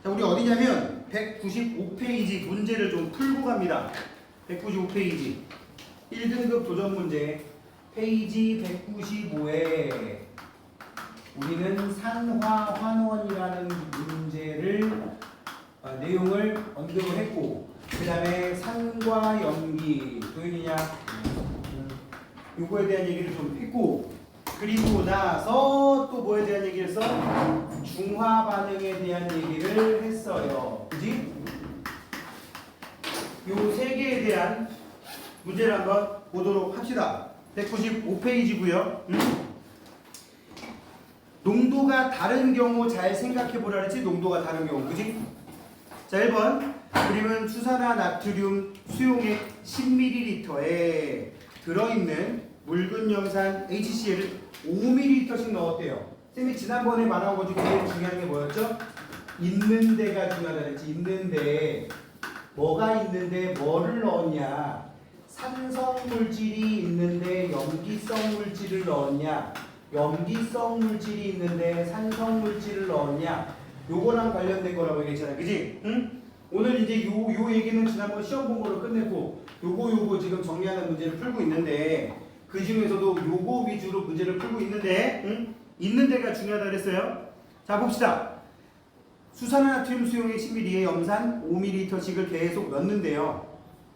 자, 우리 어디냐면 195페이지 문제를 좀 풀고 갑니다. 195페이지 1등급 도전 문제 페이지 195에 우리는 산화환원이라는 문제를 내용을 언급을 했고, 그 다음에 산과 염기 도윤이냐 요거에 대한 얘기를 좀 했고, 그리고 나서 또 뭐에 대한 얘기를 했어? 중화 반응에 대한 얘기를 했어요. 그지? 요 세 개에 대한 문제를 한번 보도록 합시다. 195페이지고요. 농도가 다른 경우 잘 생각해 보라 그랬지? 농도가 다른 경우. 그지? 자, 1번. 그림은 수산화 나트륨 수용액 10ml에 들어있는 묽은 염산 HCl을 5ml씩 넣었대요. 쌤이 지난번에 말한 것 중에 제일 중요한 게 뭐였죠? 있는 데가 중요하다 그랬지. 있는데 뭐가 있는데 뭐를 넣었냐? 산성 물질이 있는데 염기성 물질을 넣었냐? 염기성 물질이 있는데 산성 물질을 넣었냐? 요거랑 관련된 거라고 얘기했잖아. 그지? 응? 오늘 이제 요 얘기는 지난번 시험 본 걸로 끝냈고, 요거 지금 정리하는 문제를 풀고 있는데, 그 중에서도 요거 위주로 문제를 풀고 있는데, 응? 있는 데가 중요하다 그랬어요. 자, 봅시다. 수산화나트륨 수용액 10ml에 염산 5ml씩을 계속 넣는데요.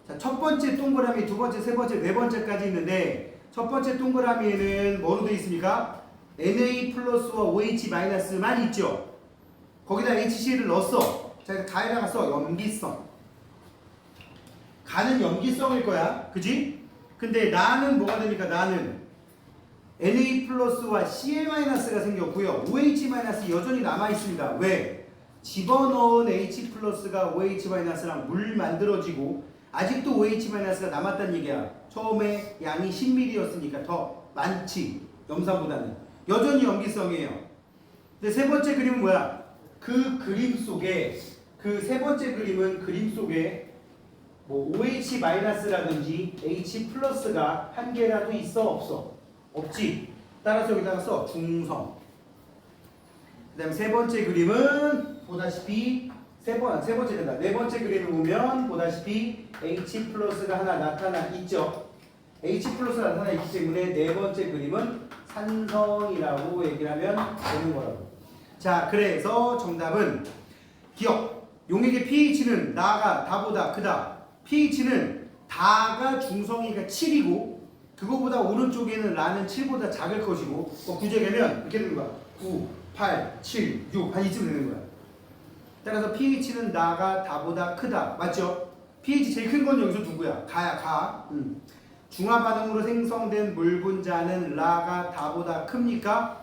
자, 첫 번째 동그라미, 두 번째, 세 번째, 네 번째까지 있는데, 첫 번째 동그라미에는 뭐로 되어 있습니까? Na 플러스와 OH 마이너스만 있죠. 거기다 HCl을 넣었어. 자, 가에다가 써. 염기성. 가는 염기성일 거야. 그지? 근데 나는 뭐가 됩니까? 나는 Na 플러스와 Cl 마이너스가 생겼고요. OH 마이너스 여전히 남아 있습니다. 왜? 집어넣은 H 플러스가 OH 마이너스랑 물 만들어지고 아직도 OH 마이너스가 남았다는 얘기야. 처음에 양이 10ml였으니까 더 많지. 염산보다는. 여전히 염기성이에요. 근데 세 번째 그림은 뭐야? 그 그림 속에, 그 세 번째 그림 속에 뭐 OH 마이너스라든지 H 플러스가 한 개라도 있어 없어? 없지. 따라서 여기다가 써. 중성. 그 다음에 세 번째 그림은 보다시피 세 번째 된다. 네 번째 그림을 보면 보다시피 H 플러스가 하나 나타나 있죠. H 플러스가 나타나 있기 때문에 네 번째 그림은 산성이라고 얘기를 하면 되는 거라고. 자, 그래서 정답은 기억. 용액의 pH는 나가 다보다 크다. pH는 다가 중성이가 7이고 그거보다 오른쪽에는 라는 7보다 작을 것이고, 구제되면 이렇게 되는 거야. 9, 8, 7, 6 한 이쯤 되는 거야. 따라서 pH는 나가 다보다 크다. 맞죠? pH 제일 큰 건 여기서 누구야? 가야, 가. 중화 반응으로 생성된 물 분자는 라가 다보다 큽니까?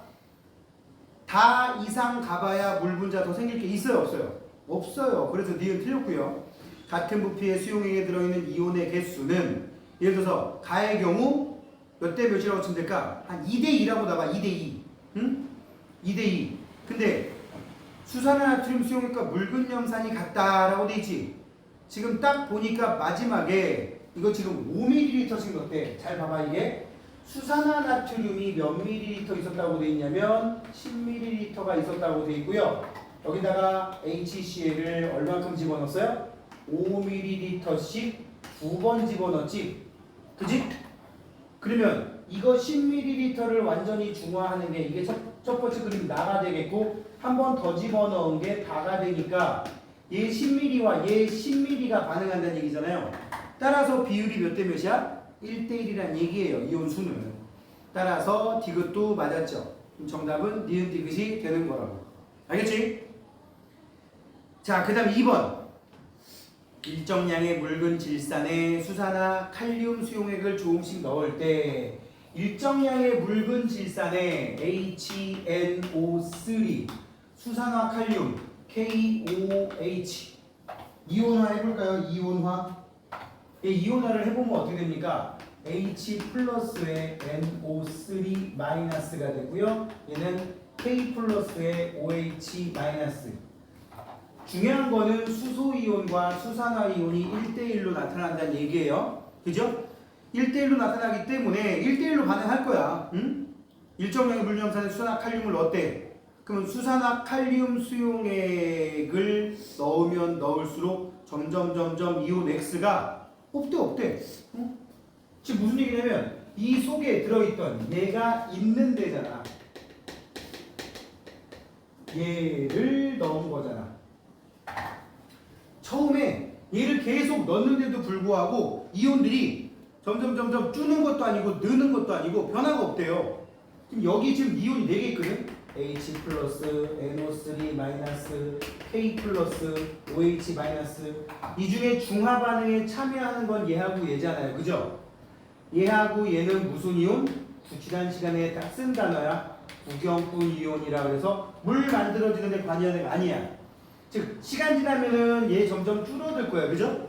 다 이상 가봐야 물 분자 더 생길 게 있어요, 없어요? 없어요. 그래서 니은 틀렸고요. 같은 부피의 수용액에 들어있는 이온의 개수는 예를 들어서 가의 경우 몇 대 몇이라고 치면 될까? 한 2대2라고 나와. 2대2. 응? 2대2. 근데 수산화나트륨 수용액과 묽은 염산이 같다라고 돼 있지. 지금 딱 보니까 마지막에 이거 지금 5ml씩 넣었대. 잘 봐봐. 이게 수산화나트륨이 몇 ml 있었다고 돼 있냐면 10ml가 있었다고 돼 있고요. 여기다가 HCl을 얼마큼 집어넣었어요? 5ml씩 두 번 집어넣었지. 그지? 그러면 이거 10ml를 완전히 중화하는 게 이게 첫 번째 그림 나가 되겠고, 한 번 더 집어넣은 게 다가 되니까 얘 10ml와 얘 10ml가 반응한다는 얘기잖아요. 따라서 비율이 몇 대 몇이야? 1대1이란 얘기예요. 이온 수는. 따라서 디귿도 맞았죠. 정답은 니은 디귿이 되는 거라고. 알겠지? 자, 그 다음 2번. 일정량의 묽은 질산에 수산화 칼륨 수용액을 조금씩 넣을 때 일정량의 묽은 질산에 HNO3 수산화 칼륨 KOH 이온화 해볼까요? 이온화. 이온화를 해보면 어떻게 됩니까? H 플러스에 NO3 마이너스가 되고요. 얘는 K 플러스에 OH 마이너스. 중요한 거는 수소이온과 수산화이온이 1대1로 나타난다는 얘기예요. 그죠? 1대1로 나타나기 때문에 1대1로 반응할 거야. 응? 일정량의 물염산에 수산화칼륨을 넣었대. 그러면 수산화칼륨 수용액을 넣을수록 점점 이온 X가 없대. 응? 지금 무슨 얘기냐면 이 속에 들어있던 얘가 있는 데잖아. 얘를 넣은 거잖아. 처음에 얘를 계속 넣는데도 불구하고 이온들이 점점 줄는 것도 아니고 느는 것도 아니고 변화가 없대요. 지금 여기 지금 이온이 4개 있거든. H 플러스, NO3 마이너스, K 플러스, OH 마이너스. 이 중에 중화 반응에 참여하는 건 얘하고 얘잖아요. 그죠? 얘하고 얘는 무슨 이온? 지난 시간에 딱 쓴 단어야. 구경분 이온이라 그래서 물 만들어지는 데 관여하는 거 아니야. 즉 시간 지나면은 얘 점점 줄어들 거야. 그죠?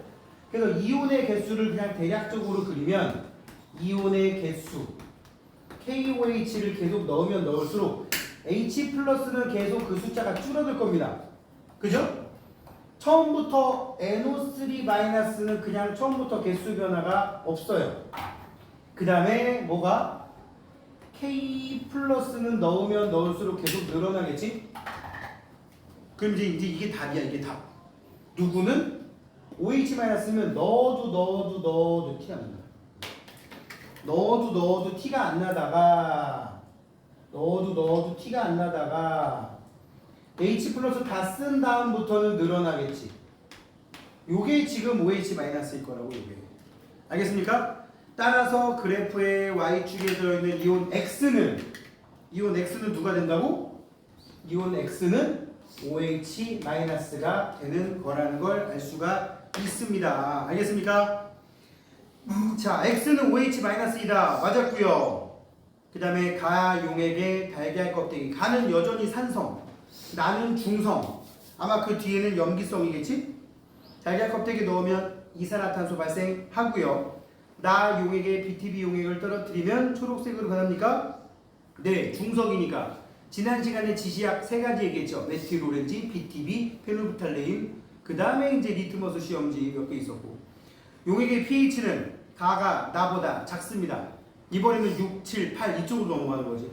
그래서 이온의 개수를 그냥 대략적으로 그리면 이온의 개수 KOH를 계속 넣으면 넣을수록 H 플러스는 계속 그 숫자가 줄어들 겁니다. 그죠? 처음부터 NO3 마이너스는 그냥 처음부터 개수 변화가 없어요. 그 다음에 뭐가? K 플러스는 넣으면 넣을수록 계속 늘어나겠지? 그럼 이제 이게 답이야. 이게 답. 누구는? OH 마이너스면 넣어도 티가 안 난다. 넣어도 티가 안 나다가 넣어도 티가 안 나다가 H 플러스 다 쓴 다음부터는 늘어나겠지. 요게 지금 OH 마이너스일 거라고 요게. 알겠습니까? 따라서 그래프의 Y축에 들어있는 이온 X는 누가 된다고? 이온 X는 OH 마이너스가 되는 거라는 걸 알 수가 있습니다. 알겠습니까? 자, X는 OH 마이너스이다. 맞았고요. 그 다음에 가용액의 달걀 껍데기. 가는 여전히 산성, 나는 중성. 아마 그 뒤에는 염기성이겠지? 달걀 껍데기 넣으면 이산화탄소 발생하고요. 나 용액에 BTB 용액을 떨어뜨리면 초록색으로 변합니까? 네, 중성이니까. 지난 시간에 지시약 3가지 얘기했죠. 메틸오렌지, BTB, 페놀부탈레인. 그 다음에 이제 리트머스 시험지 몇 개 있었고. 용액의 pH는 가가 나보다 작습니다. 이번에는 6, 7, 8 이쪽으로 넘어가는 거지.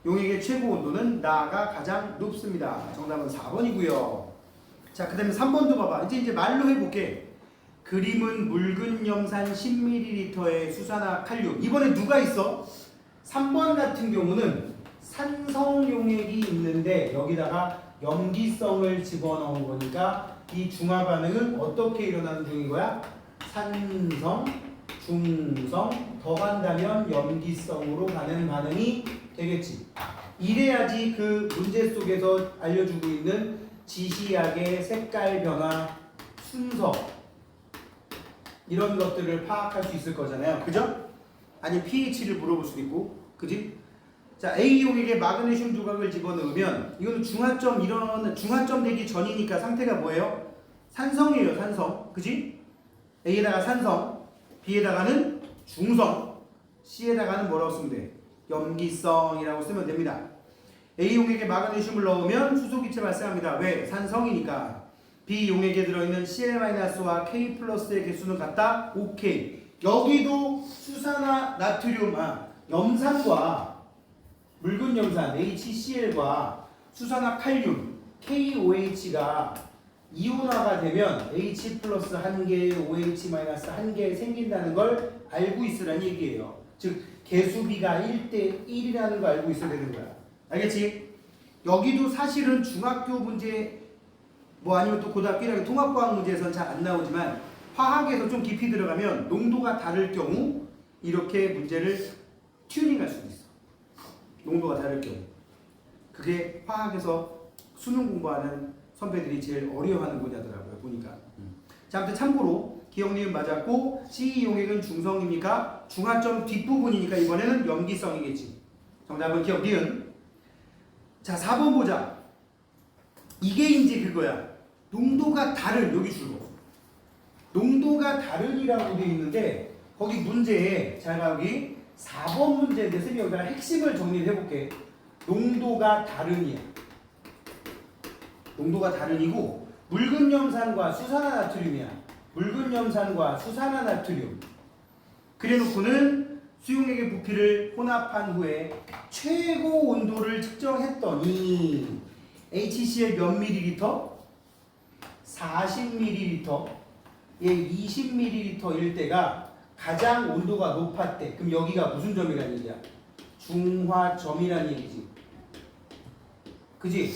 용액의 최고 온도는 나가 가장 높습니다. 정답은 4번이고요. 자, 그 다음에 3번도 봐봐. 이제 말로 해볼게. 그림은 묽은 염산 10ml의 수산화 칼륨. 이번에 누가 있어? 3번 같은 경우는 산성 용액이 있는데 여기다가 염기성을 집어넣은 거니까 이 중화 반응은 어떻게 일어나는 중인 거야? 산성, 중성, 더한다면 염기성으로 가는 반응이 되겠지. 이래야지 그 문제 속에서 알려주고 있는 지시약의 색깔 변화, 순서 이런 것들을 파악할 수 있을 거잖아요. 그죠? 아니 pH를 물어볼 수도 있고, 그지? 자, A 용액에 마그네슘 조각을 집어넣으면 이거는 중화점 되기 전이니까 상태가 뭐예요? 산성이에요, 산성. 그지? A에다가 산성, B에다가는 중성, C에다가는 뭐라고 쓰면 돼? 염기성이라고 쓰면 됩니다. A 용액에 마그네슘을 넣으면 수소기체 발생합니다. 왜? 산성이니까. B 용액에 들어있는 Cl-와 K 플러스의 개수는 같다? 오케이. 여기도 수산화 나트륨, 염산과 묽은 염산 HCl과 수산화 칼륨 KOH가 이온화가 되면 H 플러스 1개, OH 마이너스 1개 생긴다는 걸 알고 있으라는 얘기예요. 즉 개수비가 1대 1이라는 거 알고 있어야 되는 거야. 알겠지? 여기도 사실은 중학교 문제 아니면 또 고등학교 1학년 통합과학 문제에서는 잘 안 나오지만 화학에서 좀 깊이 들어가면 농도가 다를 경우 이렇게 문제를 튜닝할 수도 있어. 농도가 다를 경우. 그게 화학에서 수능 공부하는 선배들이 제일 어려워하는 분야더라고요. 보니까. 자, 아무튼 참고로 기억 니은 맞았고 C 용액은 중성입니까? 중화점 뒷부분이니까 이번에는 염기성이겠지. 정답은 기억 니은. 자, 4번 보자. 이게 이제 그거야. 농도가 다른, 여기 줄거. 농도가 다른이라고 되어 있는데 거기 문제에 잘 봐, 여기 4번 문제인데 선생님이 여기다가 핵심을 정리를 해볼게. 농도가 다른이야. 농도가 다른이고 묽은 염산과 수산화 나트륨이야. 묽은 염산과 수산화 나트륨. 그래놓고는 수용액의 부피를 혼합한 후에 최고 온도를 측정했더니 HCl 몇 밀리리터? 40ml, 얘 20ml일 때가 가장 온도가 높았대. 그럼 여기가 무슨 점이라는 얘기야? 중화점이라는 얘기지. 그지?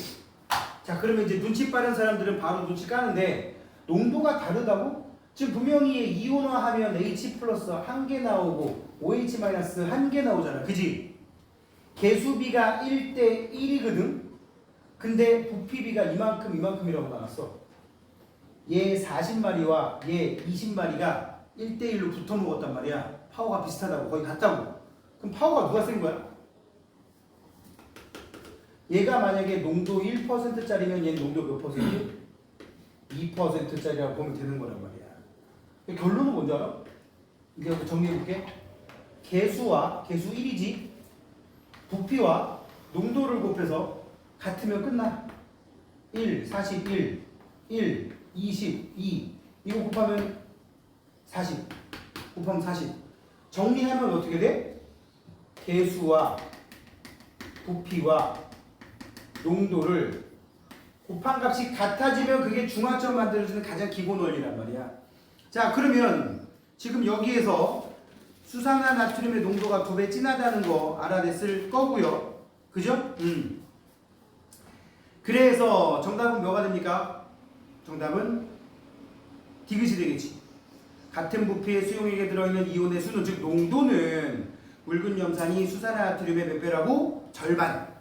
자, 그러면 이제 눈치 빠른 사람들은 바로 눈치 까는데 농도가 다르다고? 지금 분명히 이온화하면 H 플러스 1개 나오고 OH 마이너스 1개 나오잖아. 그지? 개수비가 1대 1이거든? 근데 부피비가 이만큼이라고 나왔어. 얘 40마리와 얘 20마리가 1대 1로 붙어 먹었단 말이야. 파워가 비슷하다고, 거의 같다고. 그럼 파워가 누가 센 거야? 얘가 만약에 농도 1%짜리면 얘 농도 몇 퍼센트? 2%짜리라고 보면 되는 거란 말이야. 결론은 뭔지 알아? 이제 여기 정리해볼게. 개수 1이지. 부피와 농도를 곱해서 같으면 끝나. 1, 41, 1, 22. 이거 곱하면 40. 곱하면 40. 정리하면 어떻게 돼? 개수와 부피와 농도를 곱한 값이 같아지면 그게 중화점 만들어주는 가장 기본 원리란 말이야. 자, 그러면 지금 여기에서 수산화 나트륨의 농도가 2배 진하다는 거 알아냈을 거고요. 그죠? 그래서 정답은 뭐가 됩니까? 정답은 디귿이 되겠지. 같은 부피의 수용액에 들어있는 이온의 수는, 즉 농도는 묽은 염산이 수산화 나트륨의 몇 배라고? 절반.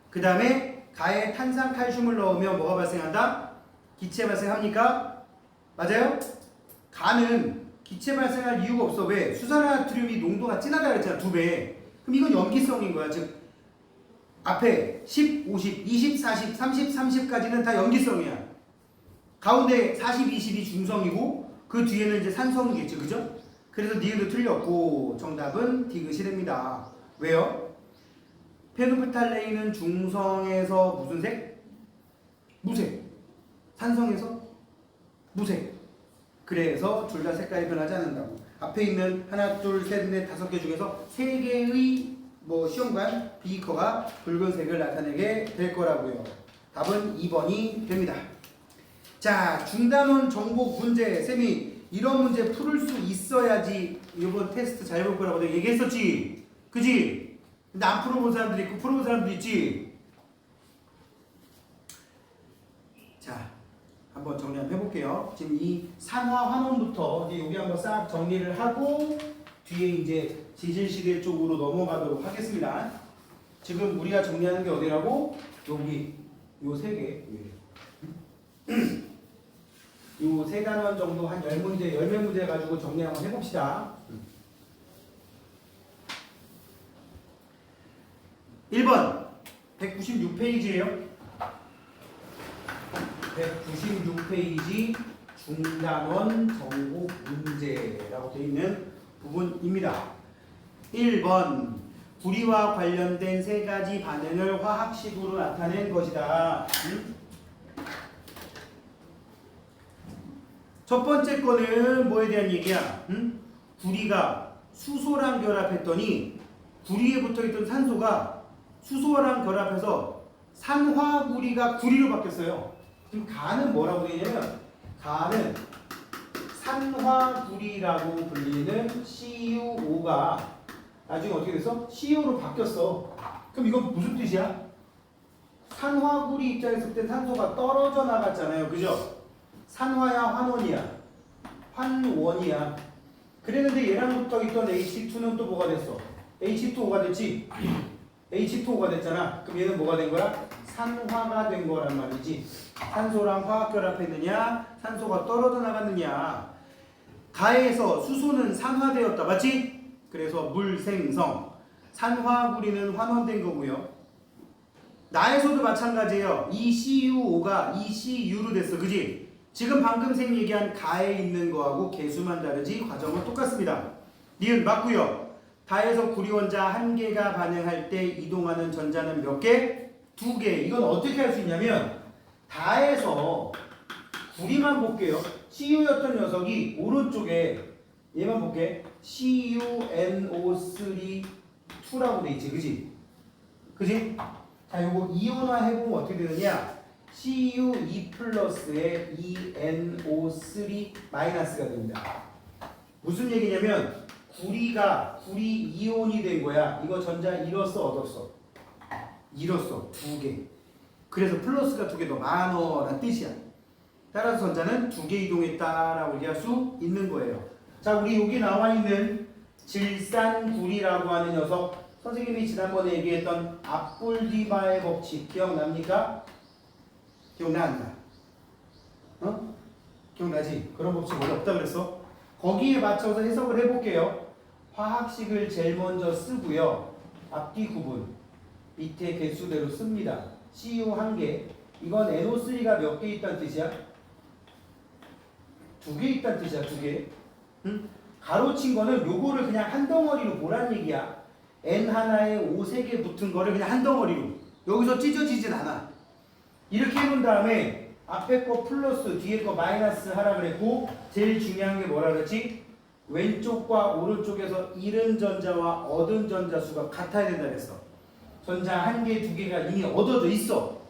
그 다음에 가에 탄산칼슘을 넣으면 뭐가 발생한다? 기체 발생합니까? 맞아요? 가는 기체 발생할 이유가 없어. 왜? 수산화나트륨이 농도가 진하다 그랬잖아. 2배. 그럼 이건 염기성인 거야. 즉 앞에 10, 50, 20, 40, 30, 30까지는 다 염기성이야. 가운데 40, 20이 중성이고 그 뒤에는 이제 산성이겠죠. 그죠? 그래서 니은도 틀렸고 정답은 디귿이 됩니다. 왜요? 페노프탈레인은 중성에서 무슨 색? 무색. 산성에서 무색. 그래서 둘 다 색깔이 변하지 않는다고. 앞에 있는 하나, 둘, 셋, 넷, 5개 중에서 3개의 시험관 비커가 붉은색을 나타내게 될 거라고요. 답은 2번이 됩니다. 자, 중단원 정복 문제. 쌤이 이런 문제 풀을 수 있어야지 이번 테스트 잘 볼 거라고 내가 얘기했었지. 그지? 근데 안 풀어본 사람들이 있고 풀어본 사람도 있지. 자, 한번 정리 한번 해볼게요. 지금 이 산화 환원부터 이제 여기 한번 싹 정리를 하고 뒤에 이제 지질시대 쪽으로 넘어가도록 하겠습니다. 지금 우리가 정리하는 게 어디라고? 여기 요 3개. 요 3단원 정도 한 10문제, 10몇 문제 가지고 정리 한번 해봅시다. 1번 196페이지예요. 196페이지 중단원 정복 문제라고 되어 있는 부분입니다. 1번 구리와 관련된 3가지 반응을 화학식으로 나타낸 것이다. 첫 번째 거는 뭐에 대한 얘기야? 구리가 수소랑 결합했더니 구리에 붙어있던 산소가 수소랑 결합해서 산화구리가 구리로 바뀌었어요. 지금 가는 뭐라고 되어 있냐면 가는 산화구리라고 불리는 CuO가 나중에 어떻게 됐어? Cu로 바뀌었어. 그럼 이건 무슨 뜻이야? 산화구리 입장에서 그때 산소가 떨어져 나갔잖아요. 그죠? 산화야 환원이야? 환원이야. 그랬는데 얘랑 붙어있던 H2는 또 뭐가 됐어? H2O가 됐지? H2O가 됐잖아. 그럼 얘는 뭐가 된 거야? 산화가 된 거란 말이지. 산소랑 화학 결합했느냐? 산소가 떨어져 나갔느냐? 가에서 수소는 산화되었다. 맞지? 그래서 물 생성. 산화구리는 환원된 거고요. 나에서도 마찬가지예요. 이 CuO가 이 CU로 됐어. 그지? 지금 방금 생 얘기한 가에 있는 거하고 개수만 다르지 과정은 똑같습니다. 니은 맞고요. 다에서 구리원자 1개가 반응할 때 이동하는 전자는 몇 개? 2개. 이건 어떻게 할 수 있냐면 다에서 구리만 볼게요. CU였던 녀석이 오른쪽에 얘만 볼게. CuNO3 2라고 돼 있지. 그지? 그지? 자, 요거 이온화 해보면 어떻게 되느냐? Cu2 플러스의 2NO3 마이너스가 됩니다. 무슨 얘기냐면 구리 이온이 된 거야. 이거 전자 잃었어, 얻었어? 잃었어. 2개. 그래서 플러스가 2개 더 많어라는 뜻이야. 따라서 전자는 2개 이동했다라고 얘기할 수 있는 거예요. 자, 우리 여기 나와 있는 질산구리라고 하는 녀석, 선생님이 지난번에 얘기했던 압볼디바의 법칙 기억납니까? 기억난다. 기억나지? 그런 법칙 원래 없다 그랬어? 거기에 맞춰서 해석을 해볼게요. 화학식을 제일 먼저 쓰고요. 앞뒤 구분, 밑에 개수대로 씁니다. Cu 1개. 이건 NO3가 몇 개 있다는 뜻이야? 2개 있다는 뜻이야. 2개. 응? 가로친 거는 요거를 그냥 한 덩어리로 보란 얘기야. N 하나에 O 3개 붙은 거를 그냥 한 덩어리로. 여기서 찢어지진 않아. 이렇게 해놓은 다음에 앞에 거 플러스 뒤에 거 마이너스 하라 그랬고, 제일 중요한 게 뭐라 그랬지? 왼쪽과 오른쪽에서 잃은 전자와 얻은 전자 수가 같아야 된다 그랬어. 전자 1개, 2개가 이미 얻어져 있어.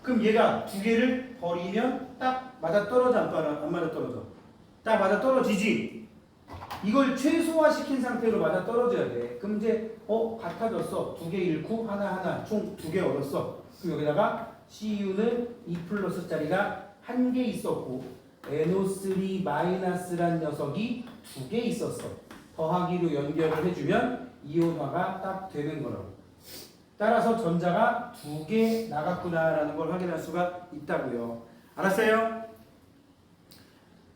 그럼 얘가 2개를 버리면 딱 맞아 떨어져, 안 맞아 떨어져? 딱 맞아 떨어지지. 이걸 최소화시킨 상태로 맞아 떨어져야 돼. 그럼 이제 같아졌어. 2개 잃고 하나 총 2개 얻었어. 그럼 여기다가 Cu는 2 플러스짜리가 1개 있었고 NO3 마이너스란 녀석이 2개 있었어. 더하기로 연결을 해주면 이온화가 딱 되는 거라고. 따라서 전자가 2개 나갔구나라는 걸 확인할 수가 있다고요. 알았어요?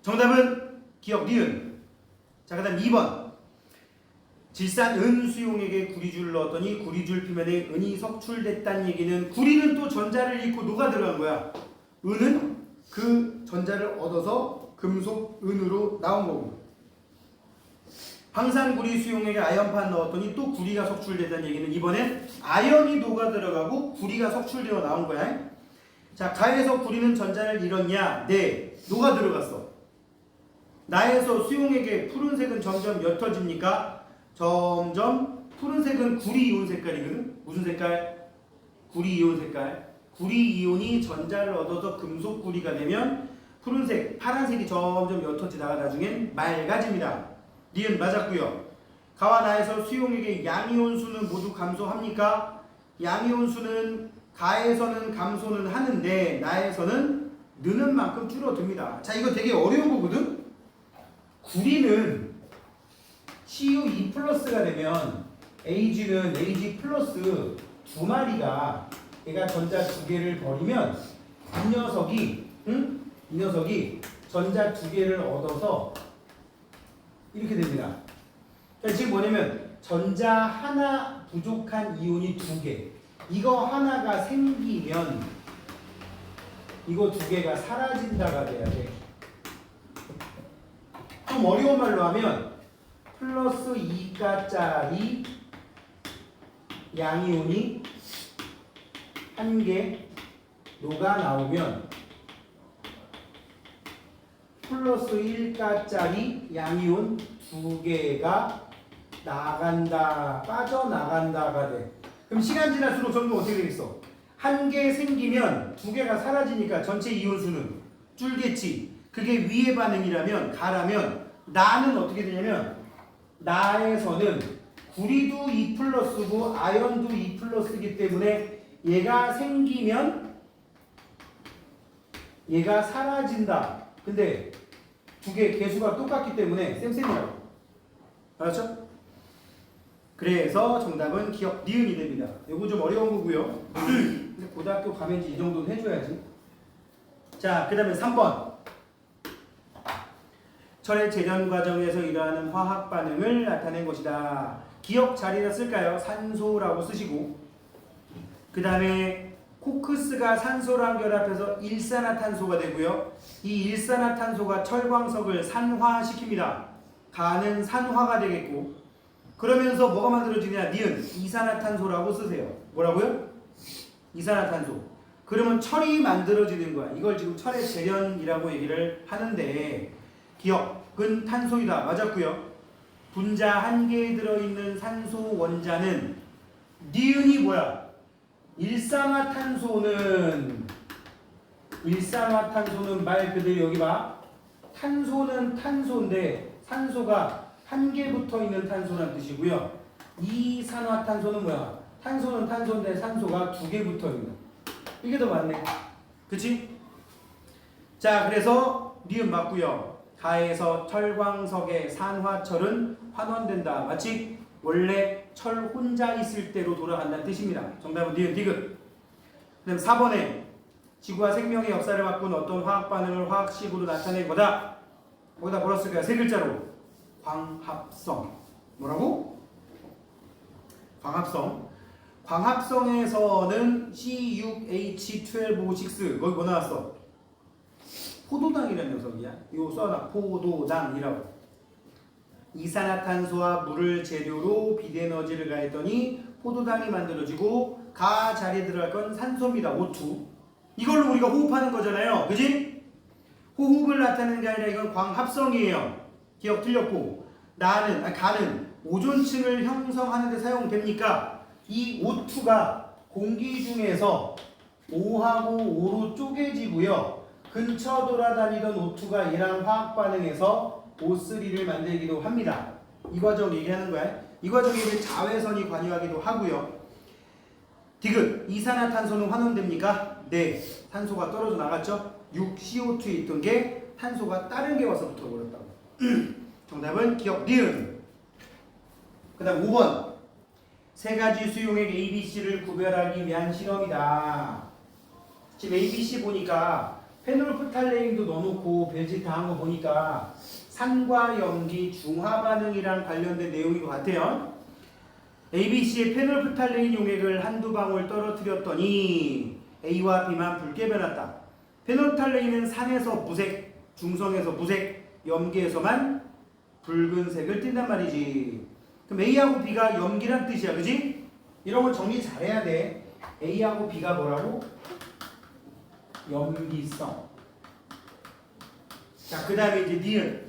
정답은 기억 니은. 자, 그 다음 2번. 질산 은 수용액에 구리줄을 넣었더니 구리줄 표면에 은이 석출됐다는 얘기는, 구리는 또 전자를 잃고 녹아 들어간 거야. 은은 그 전자를 얻어서 금속 은으로 나온 거고. 황산구리 수용액에 아연판 넣었더니 또 구리가 석출됐다는 얘기는 이번엔 아연이 녹아 들어가고 구리가 석출되어 나온 거야. 자, 가에서 구리는 전자를 잃었냐? 네, 녹아 들어갔어. 나에서 수용액에 푸른색은 점점 옅어집니까? 점점. 푸른색은 구리 이온 색깔이거든. 무슨 색깔? 구리 이온 색깔. 구리 이온이 전자를 얻어서 금속 구리가 되면 푸른색, 파란색이 점점 옅어지다가 나중엔 맑아집니다. 니은 맞았고요. 가와 나에서 수용액의 양이온 수는 모두 감소합니까? 양이온 수는 가에서는 감소는 하는데 나에서는 느는 만큼 줄어듭니다. 자, 이거 되게 어려운 거거든. 구리는 Cu2 플러스가 되면 Ag는 Ag 플러스 2마리가, 얘가 전자 2개를 버리면 이 녀석이 전자 2개를 얻어서 이렇게 됩니다. 그러니까 지금 뭐냐면 전자 하나 부족한 이온이 2개. 이거 하나가 생기면 이거 2개가 사라진다가 돼야 돼. 좀 어려운 말로 하면 플러스 2가짜리 양이온이 1개 녹아 나오면 플러스 1가짜리 양이온 2개가 나간다, 빠져나간다가 돼. 그럼 시간 지날수록 점점 어떻게 되겠어? 1개 생기면 2개가 사라지니까 전체 이온수는 줄겠지. 그게 위의 반응이라면, 가라면, 나는 어떻게 되냐면, 나에서는 구리도 2 플러스고 아연도 2 플러스이기 때문에 얘가 생기면 얘가 사라진다. 근데 2개 개수가 똑같기 때문에 쌤쌤이라고. 알았죠? 그래서 정답은 기억 니은이 됩니다. 이거 좀 어려운 거고요. 근데 고등학교 가면 이제 이 정도는 해줘야지. 자, 그 다음에 3번. 철의 재련 과정에서 일어나는 화학 반응을 나타낸 것이다. 기억 자리에다 쓸까요? 산소라고 쓰시고, 그 다음에 코크스가 산소랑 결합해서 일산화탄소가 되고요. 이 일산화탄소가 철광석을 산화시킵니다. 가는 산화가 되겠고, 그러면서 뭐가 만들어지냐? 니은 이산화탄소라고 쓰세요. 뭐라고요? 이산화탄소. 그러면 철이 만들어지는 거야. 이걸 지금 철의 재련이라고 얘기를 하는데, 기억은 탄소이다. 맞았고요. 분자 1개에 들어있는 산소 원자는 니은이 뭐야? 일산화탄소는 일산화탄소는 말 그대로 여기 봐. 탄소는 탄소인데 산소가 한 개 붙어 있는 탄소라는 뜻이고요. 이산화탄소는 뭐야? 탄소는 탄소인데 산소가 두 개 붙어 있는. 이게 더 맞네. 그치? 자, 그래서 니은 맞고요. 가에서 철광석의 산화철은 환원된다. 마치 원래 철 혼자 있을 때로 돌아간다는 뜻입니다. 정답은 니은 디귿. 그다음 4번에 지구와 생명의 역사를 바꾼 어떤 화학 반응을 화학식으로 나타낸 거다. 거기다 뭐라 쓸까요? 세 글자로 광합성. 뭐라고? 광합성. 광합성에서는 C6H12O6 거기 뭐 나왔어? 포도당이라는 녀석이야. 이거 써놔. 포도당이라고. 이산화탄소와 물을 재료로 비대에너지를 가했더니 포도당이 만들어지고 가 자리에 들어갈 건 산소입니다. O2. 이걸로 우리가 호흡하는 거잖아요. 그지? 호흡을 나타내는 게 아니라 이건 광합성이에요. 기억 틀렸고. 가는 오존층을 형성하는 데 사용됩니까? 이 O2가 공기 중에서 O하고 O로 쪼개지고요. 근처 돌아다니던 O2가 얘랑 화학 반응해서 O3를 만들기도 합니다. 이 과정 얘기하는 거야. 이 과정에 이제 자외선이 관여하기도 하고요. 디귿, 이산화탄소는 환원됩니까? 네, 탄소가 떨어져 나갔죠. 6CO2에 있던 게 탄소가 다른 게 와서 붙어버렸다고. 정답은 기억 니은. 그 다음 5번. 세 가지 수용액 ABC를 구별하기 위한 실험이다. 지금 ABC 보니까 페놀프탈레인도 넣어놓고 별짓 다 한 거 보니까 산과 염기 중화 반응이랑 관련된 내용인 것 같아요. ABC의 페놀프탈레인 용액을 한두 방울 떨어뜨렸더니 A와 B만 붉게 변했다. 페놀프탈레인은 산에서 무색, 중성에서 무색, 염기에서만 붉은색을 띈단 말이지. 그럼 A하고 B가 염기란 뜻이야, 그지? 이런 거 정리 잘해야 돼. A하고 B가 뭐라고? 염기성. 자, 그 다음에 이제 니은.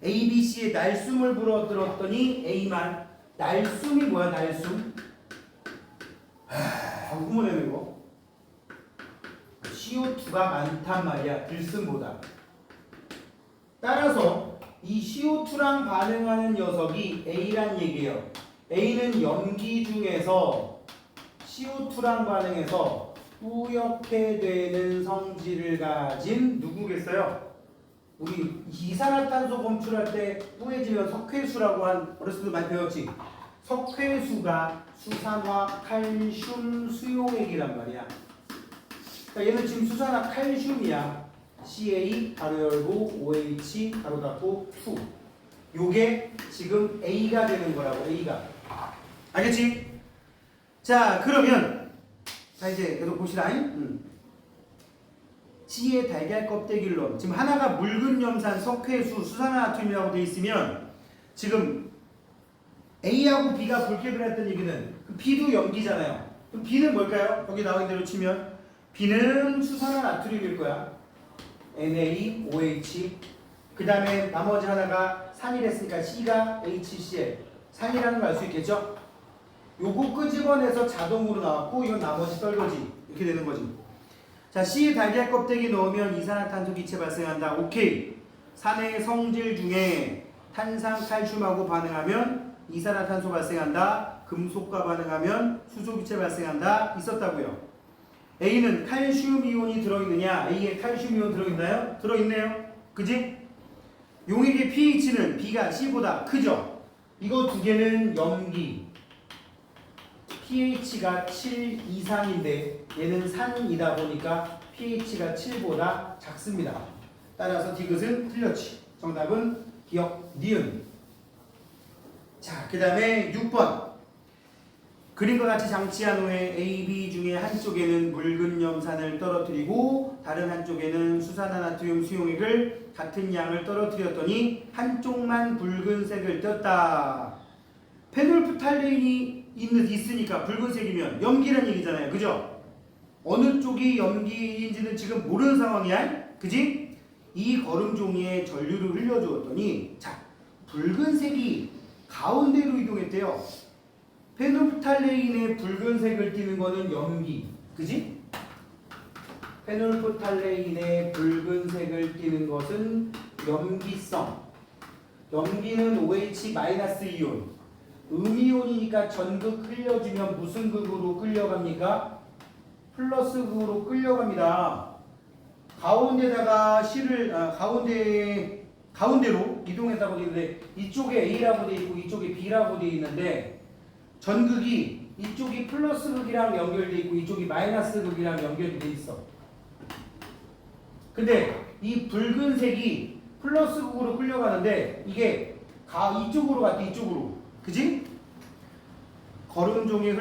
A, B, C에 날숨을 불어들었더니 A만. 날숨이 뭐야, 날숨? 궁금하네, 이거. CO2가 많단 말이야, 들숨보다. 따라서 이 CO2랑 반응하는 녀석이 A란 얘기예요. A는 염기 중에서 CO2랑 반응해서 뿌옇게 되는 성질을 가진 누구겠어요? 우리 이산화탄소 검출할 때 뿌얘지면 석회수라고 한 어렸을 때 많이 배웠지? 석회수가 수산화 칼슘 수용액이란 말이야. 그러니까 얘는 지금 수산화 칼슘이야. CA 가로 열고 OH 가로 닫고 2. 요게 지금 A가 되는 거라고. A가. 알겠지? 자, 그러면 자 이제 계속 보시라잉. C의 달걀 껍데기론. 지금 하나가 묽은 염산 석회수 수산화나트륨이라고 돼 있으면 지금 A하고 B가 붉게 변했던 얘기는 B도 염기잖아요. 그럼 B는 뭘까요? 여기 나온 대로 치면 B는 수산화나트륨일 거야. NaOH. 그 다음에 나머지 하나가 산이랬으니까 C가 HCl. 산이라는 걸 알 수 있겠죠? 요거 끄집어내서 자동으로 나왔고 이건 나머지 떨거지. 이렇게 되는 거지. 자, C 달걀 껍데기 넣으면 이산화탄소 기체 발생한다. 오케이. 산의 성질 중에 탄산 칼슘하고 반응하면 이산화탄소 발생한다. 금속과 반응하면 수소 기체 발생한다. 있었다고요. A는 칼슘 이온이 들어있느냐? A에 칼슘 이온 들어있나요? 들어있네요. 그지? 용액의 pH는 B가 C보다 크죠? 이거 두 개는 염기. pH가 7 이상인데 얘는 산이다 보니까 pH가 7보다 작습니다. 따라서 디귿은 틀렸지. 정답은 기억 니은. 자, 그 다음에 6번. 그림과 같이 장치한 후에 A, B 중에 한쪽에는 묽은 염산을 떨어뜨리고 다른 한쪽에는 수산화나트륨 수용액을 같은 양을 떨어뜨렸더니 한쪽만 붉은색을 떴다. 페놀프탈레인이 있으니까 붉은색이면 염기란 얘기잖아요. 그죠? 어느 쪽이 염기인지는 지금 모르는 상황이야. 그지? 이 거름 종이에 전류를 흘려주었더니 자, 붉은색이 가운데로 이동했대요. 페놀프탈레인의 붉은색을 띠는 거는 염기. 그지? 페놀프탈레인의 붉은색을 띠는 것은 염기성. 염기는 OH-이온. 음이온이니까 전극 흘려주면 무슨 극으로 끌려갑니까? 플러스 극으로 끌려갑니다. 가운데다가 가운데로 이동했다고 되어 있는데 이쪽에 A라고 되어 있고 이쪽에 B라고 되어 있는데 전극이 이쪽이 플러스 극이랑 연결되어 있고 이쪽이 마이너스 극이랑 연결이 되어 있어. 근데 이 붉은색이 플러스 극으로 끌려가는데 이게 이쪽으로 갔다 이쪽으로. 그지? 걸음종이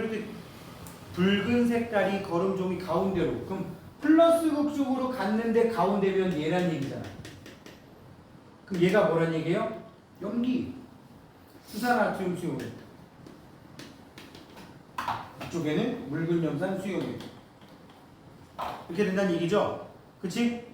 붉은 색깔이 걸음종이 가운데로. 그럼 플러스 극 쪽으로 갔는데 가운데면 얘란 얘기잖아. 그럼 얘가 뭐란 얘기예요? 염기. 수산나트륨 수용. 이쪽에는 묽은 염산 수용액. 이렇게 된다는 얘기죠? 그치?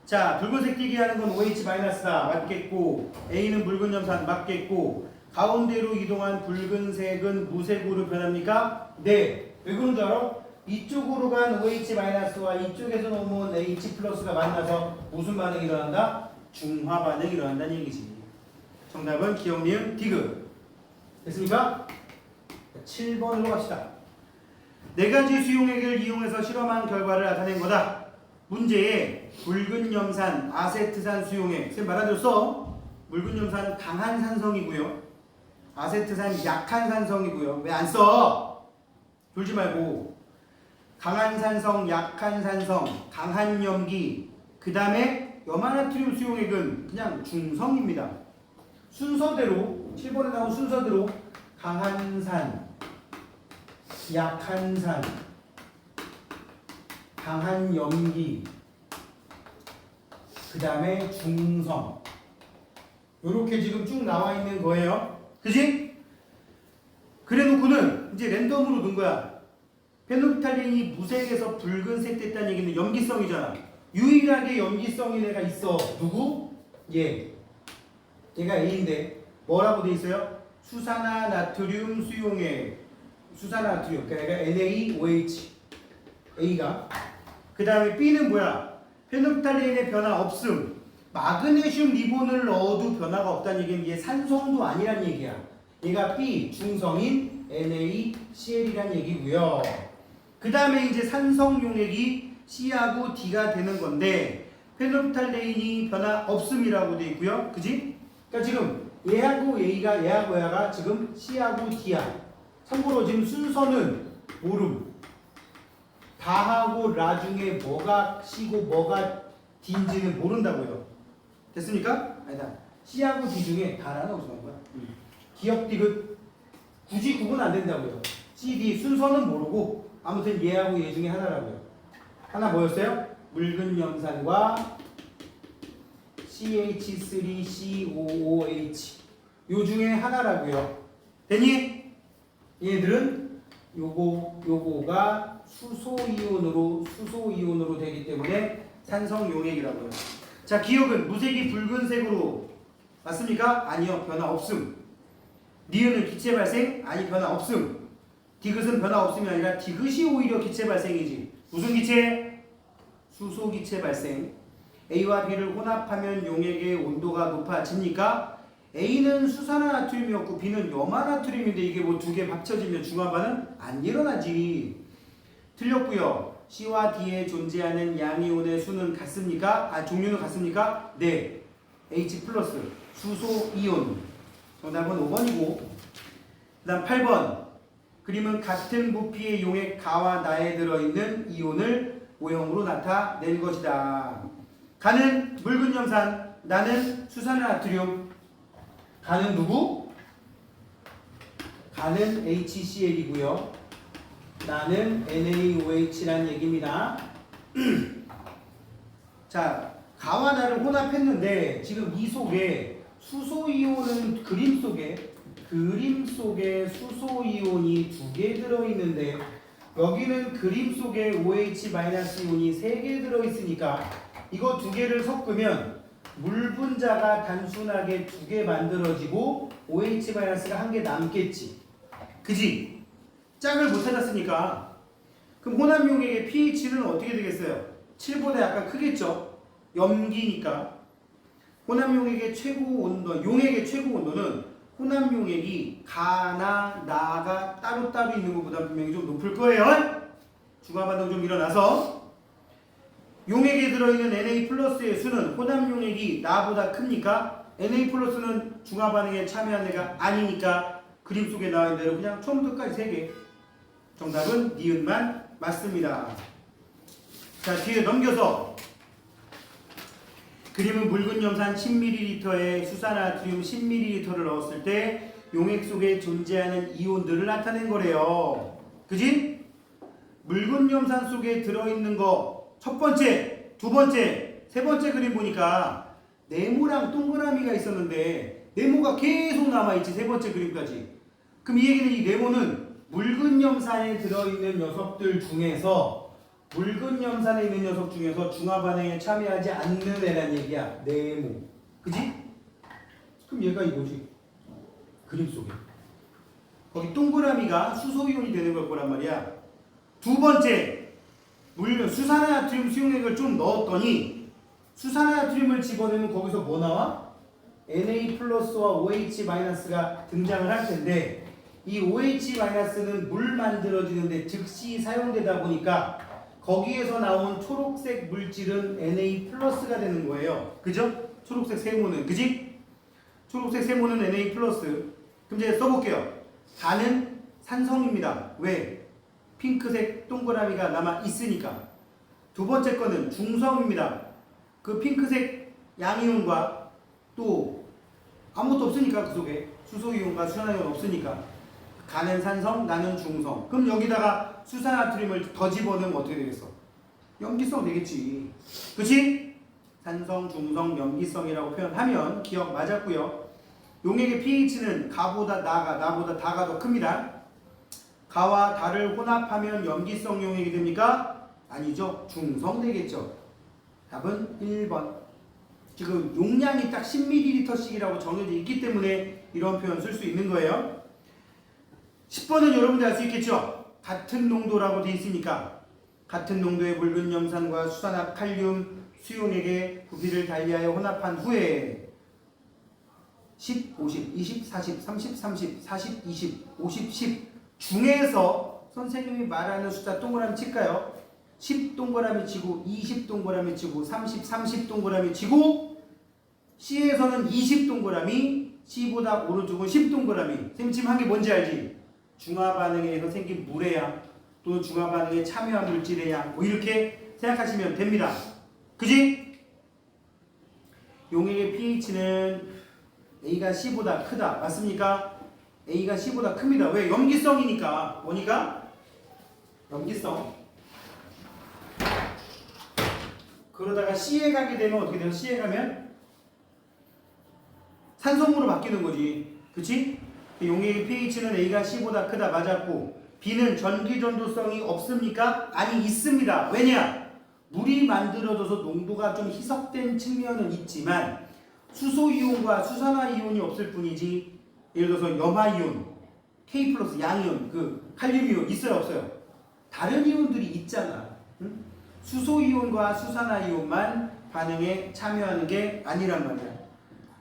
자, 붉은색 띠게 하는 건 OH-다. 맞겠고, A는 묽은 염산 맞겠고, 가운데로 이동한 붉은색은 무색으로 변합니까? 네. 왜 그런 줄 알아? 이쪽으로 간 OH-와 이쪽에서 넘어온 H+가 만나서 무슨 반응이 일어난다? 중화 반응이 일어난다는 얘기지. 정답은 기억, 니은, 디귿. 됐습니까? 7번으로 갑시다. 네 가지 수용액을 이용해서 실험한 결과를 나타낸 거다. 문제에 붉은 염산, 아세트산 수용액. 선생님 말아줬어. 묽은 염산은 강한 산성이고요. 아세트산 약한 산성이고요. 왜 안 써? 졸지 말고. 강한 산성, 약한 산성, 강한 염기. 그 다음에 염화나트륨 수용액은 그냥 중성입니다. 순서대로 7번에 나온 순서대로 강한 산, 약한 산, 강한 염기, 그 다음에 중성. 요렇게 지금 쭉 나와 있는 거예요. 그지? 그래 놓고는 이제 랜덤으로 넣은 거야. 페놀프탈레인이 무색에서 붉은색 됐다는 얘기는 염기성이잖아. 유일하게 염기성인 애가 있어. 누구? 얘. 얘가 A인데 뭐라고 돼 있어요? 수산화나트륨 수용액. 수산화나트륨. 그러니까 NaOH. A가. 그 다음에 B는 뭐야? 페놀프탈레인의 변화 없음. 마그네슘 리본을 넣어도 변화가 없다는 얘기는 얘 산성도 아니란 얘기야. 얘가 B 중성인 NaCl이란 얘기고요. 그 다음에 이제 산성 용액이 C하고 D가 되는 건데 페놀프탈레인이 변화 없음이라고 돼 있고요. 그지? 그러니까 지금 얘하고 얘가 지금 C하고 D야. 참고로 지금 순서는 모름. 다하고 라 중에 뭐가 C고 뭐가 D인지는 모른다고요. 됐습니까? 아니다. C하고 D 중에 다라는 어디서 나온 거야? 기억 디귿 굳이 구분 안 된다고요. C, D 순서는 모르고 아무튼 얘하고 얘 중에 하나라고요. 하나 뭐였어요? 묽은 염산과 CH3COOH 요 중에 하나라고요. 됐니? 얘들은 요거가 수소이온으로 되기 때문에 산성 용액이라고요. 자, 기억은 무색이 붉은색으로 맞습니까? 아니요, 변화 없음. 니은은 기체 발생? 아니, 변화 없음. 디귿은 변화 없음이 아니라 디귿이 오히려 기체 발생이지. 무슨 기체? 수소 기체 발생. A와 B를 혼합하면 용액의 온도가 높아집니까? A는 수산화나트륨이었고 B는 염화나트륨인데 이게 뭐 두 개 합쳐지면 중화반응 안 일어나지. 틀렸고요. C와 D에 존재하는 양이온의 수는 같습니까? 종류는 같습니까? 네. H+, 수소이온. 정답은 5번이고. 그 다음 8번. 그림은 같은 부피의 용액 가와 나에 들어있는 이온을 모형으로 나타낸 것이다. 가는 묽은 염산, 나는 수산화나트륨. 가는 누구? 가는 HCl이고요. 나는 NaOH란 얘기입니다. 자, 가와 나를 혼합했는데 지금 이 속에 수소이온은 그림 속에 수소이온이 2개 들어있는데 여기는 그림 속에 OH-이온이 3개 들어있으니까 이거 2개를 섞으면 물 분자가 단순하게 2개 만들어지고 OH-가 1개 남겠지. 그지? 짝을 못 찾았으니까. 그럼 혼합용액의 pH는 어떻게 되겠어요? 7보다 약간 크겠죠. 염기니까. 혼합용액의 최고 온도, 용액의 최고 온도는 혼합용액이 가나 나가 따로따로 있는 것보다 분명히 좀 높을 거예요. 중화반응 좀 일어나서 용액에 들어있는 Na+의 수는 혼합용액이 나보다 크니까 Na+는 중화반응에 참여한 애가 아니니까 그림 속에 나와 있는 대로 그냥 처음부터 끝까지 3개. 정답은 니은만 맞습니다. 자, 뒤에 넘겨서 그림은 묽은 염산 10ml에 수산나트륨 10ml를 넣었을 때 용액 속에 존재하는 이온들을 나타낸 거래요. 그지? 묽은 염산 속에 들어있는 거 첫 번째, 두 번째, 세 번째 그림 보니까 네모랑 동그라미가 있었는데 네모가 계속 남아있지. 세 번째 그림까지. 그럼 이 얘기는 이 네모는 묽은 염산에 들어있는 녀석들 중에서 묽은 염산에 있는 녀석 중에서 중화반응에 참여하지 않는 애란 얘기야. 네모. 그지? 그럼 얘가 이거지. 그림 속에. 거기 동그라미가 수소이온이 되는 걸 거란 말이야. 두 번째, 수산화나트륨 수용액을 좀 넣었더니 수산화나트륨을 집어넣으면 거기서 뭐 나와? Na+와 OH-가 등장을 할 텐데 이 OH-는 물 만들어지는데 즉시 사용되다 보니까 거기에서 나온 초록색 물질은 Na+가 되는 거예요. 그죠? 초록색 세모는. 그지? 초록색 세모는 Na+. 그럼 이제 써볼게요. 가는 산성입니다. 왜? 핑크색 동그라미가 남아 있으니까. 두 번째 거는 중성입니다. 그 핑크색 양이온과 또 아무것도 없으니까 그 속에 수소이온과 수산화이온 없으니까 가는 산성, 나는 중성. 그럼 여기다가 수산나트륨을 더 집어넣으면 어떻게 되겠어? 염기성 되겠지. 그치? 산성, 중성, 염기성이라고 표현하면 기억 맞았고요. 용액의 pH는 가보다 나보다 다가 더 큽니다. 가와 다를 혼합하면 염기성 용액이 됩니까? 아니죠. 중성 되겠죠. 답은 1번. 지금 용량이 딱 10ml씩이라고 정해져 있기 때문에 이런 표현 쓸 수 있는 거예요. 10번은 여러분들 알 수 있겠죠? 같은 농도라고 되어 있으니까 같은 농도의 묽은 염산과 수산화 칼륨 수용액의 부피를 달리하여 혼합한 후에 10, 50, 20, 40, 30, 30, 40, 20, 50, 10 중에서 선생님이 말하는 숫자 동그라미 칠까요? 10 동그라미 치고 20 동그라미 치고 30, 30 동그라미 치고 C에서는 20 동그라미, C보다 오른쪽은 10 동그라미. 선생님 지금 한 게 뭔지 알지? 중화반응에서 생긴 물의 양 또는 중화반응에 참여한 물질의 양 뭐 이렇게 생각하시면 됩니다. 그지? 용액의 pH는 A가 C보다 크다. 맞습니까? A가 C보다 큽니다. 왜? 염기성이니까. 뭐니까? 염기성. 그러다가 C에 가게 되면 어떻게 돼요? C에 가면 산소물로 바뀌는 거지. 그치? 용액의 pH는 A가 C보다 크다. 맞았고 B는 전기전도성이 없습니까? 아니 있습니다. 왜냐? 물이 만들어져서 농도가 좀 희석된 측면은 있지만 수소이온과 수산화이온이 없을 뿐이지 예를 들어서 염화이온, K+, 양이온, 그 칼륨이온 있어요 없어요? 다른 이온들이 있잖아. 응? 수소이온과 수산화이온만 반응에 참여하는 게 아니란 말이야.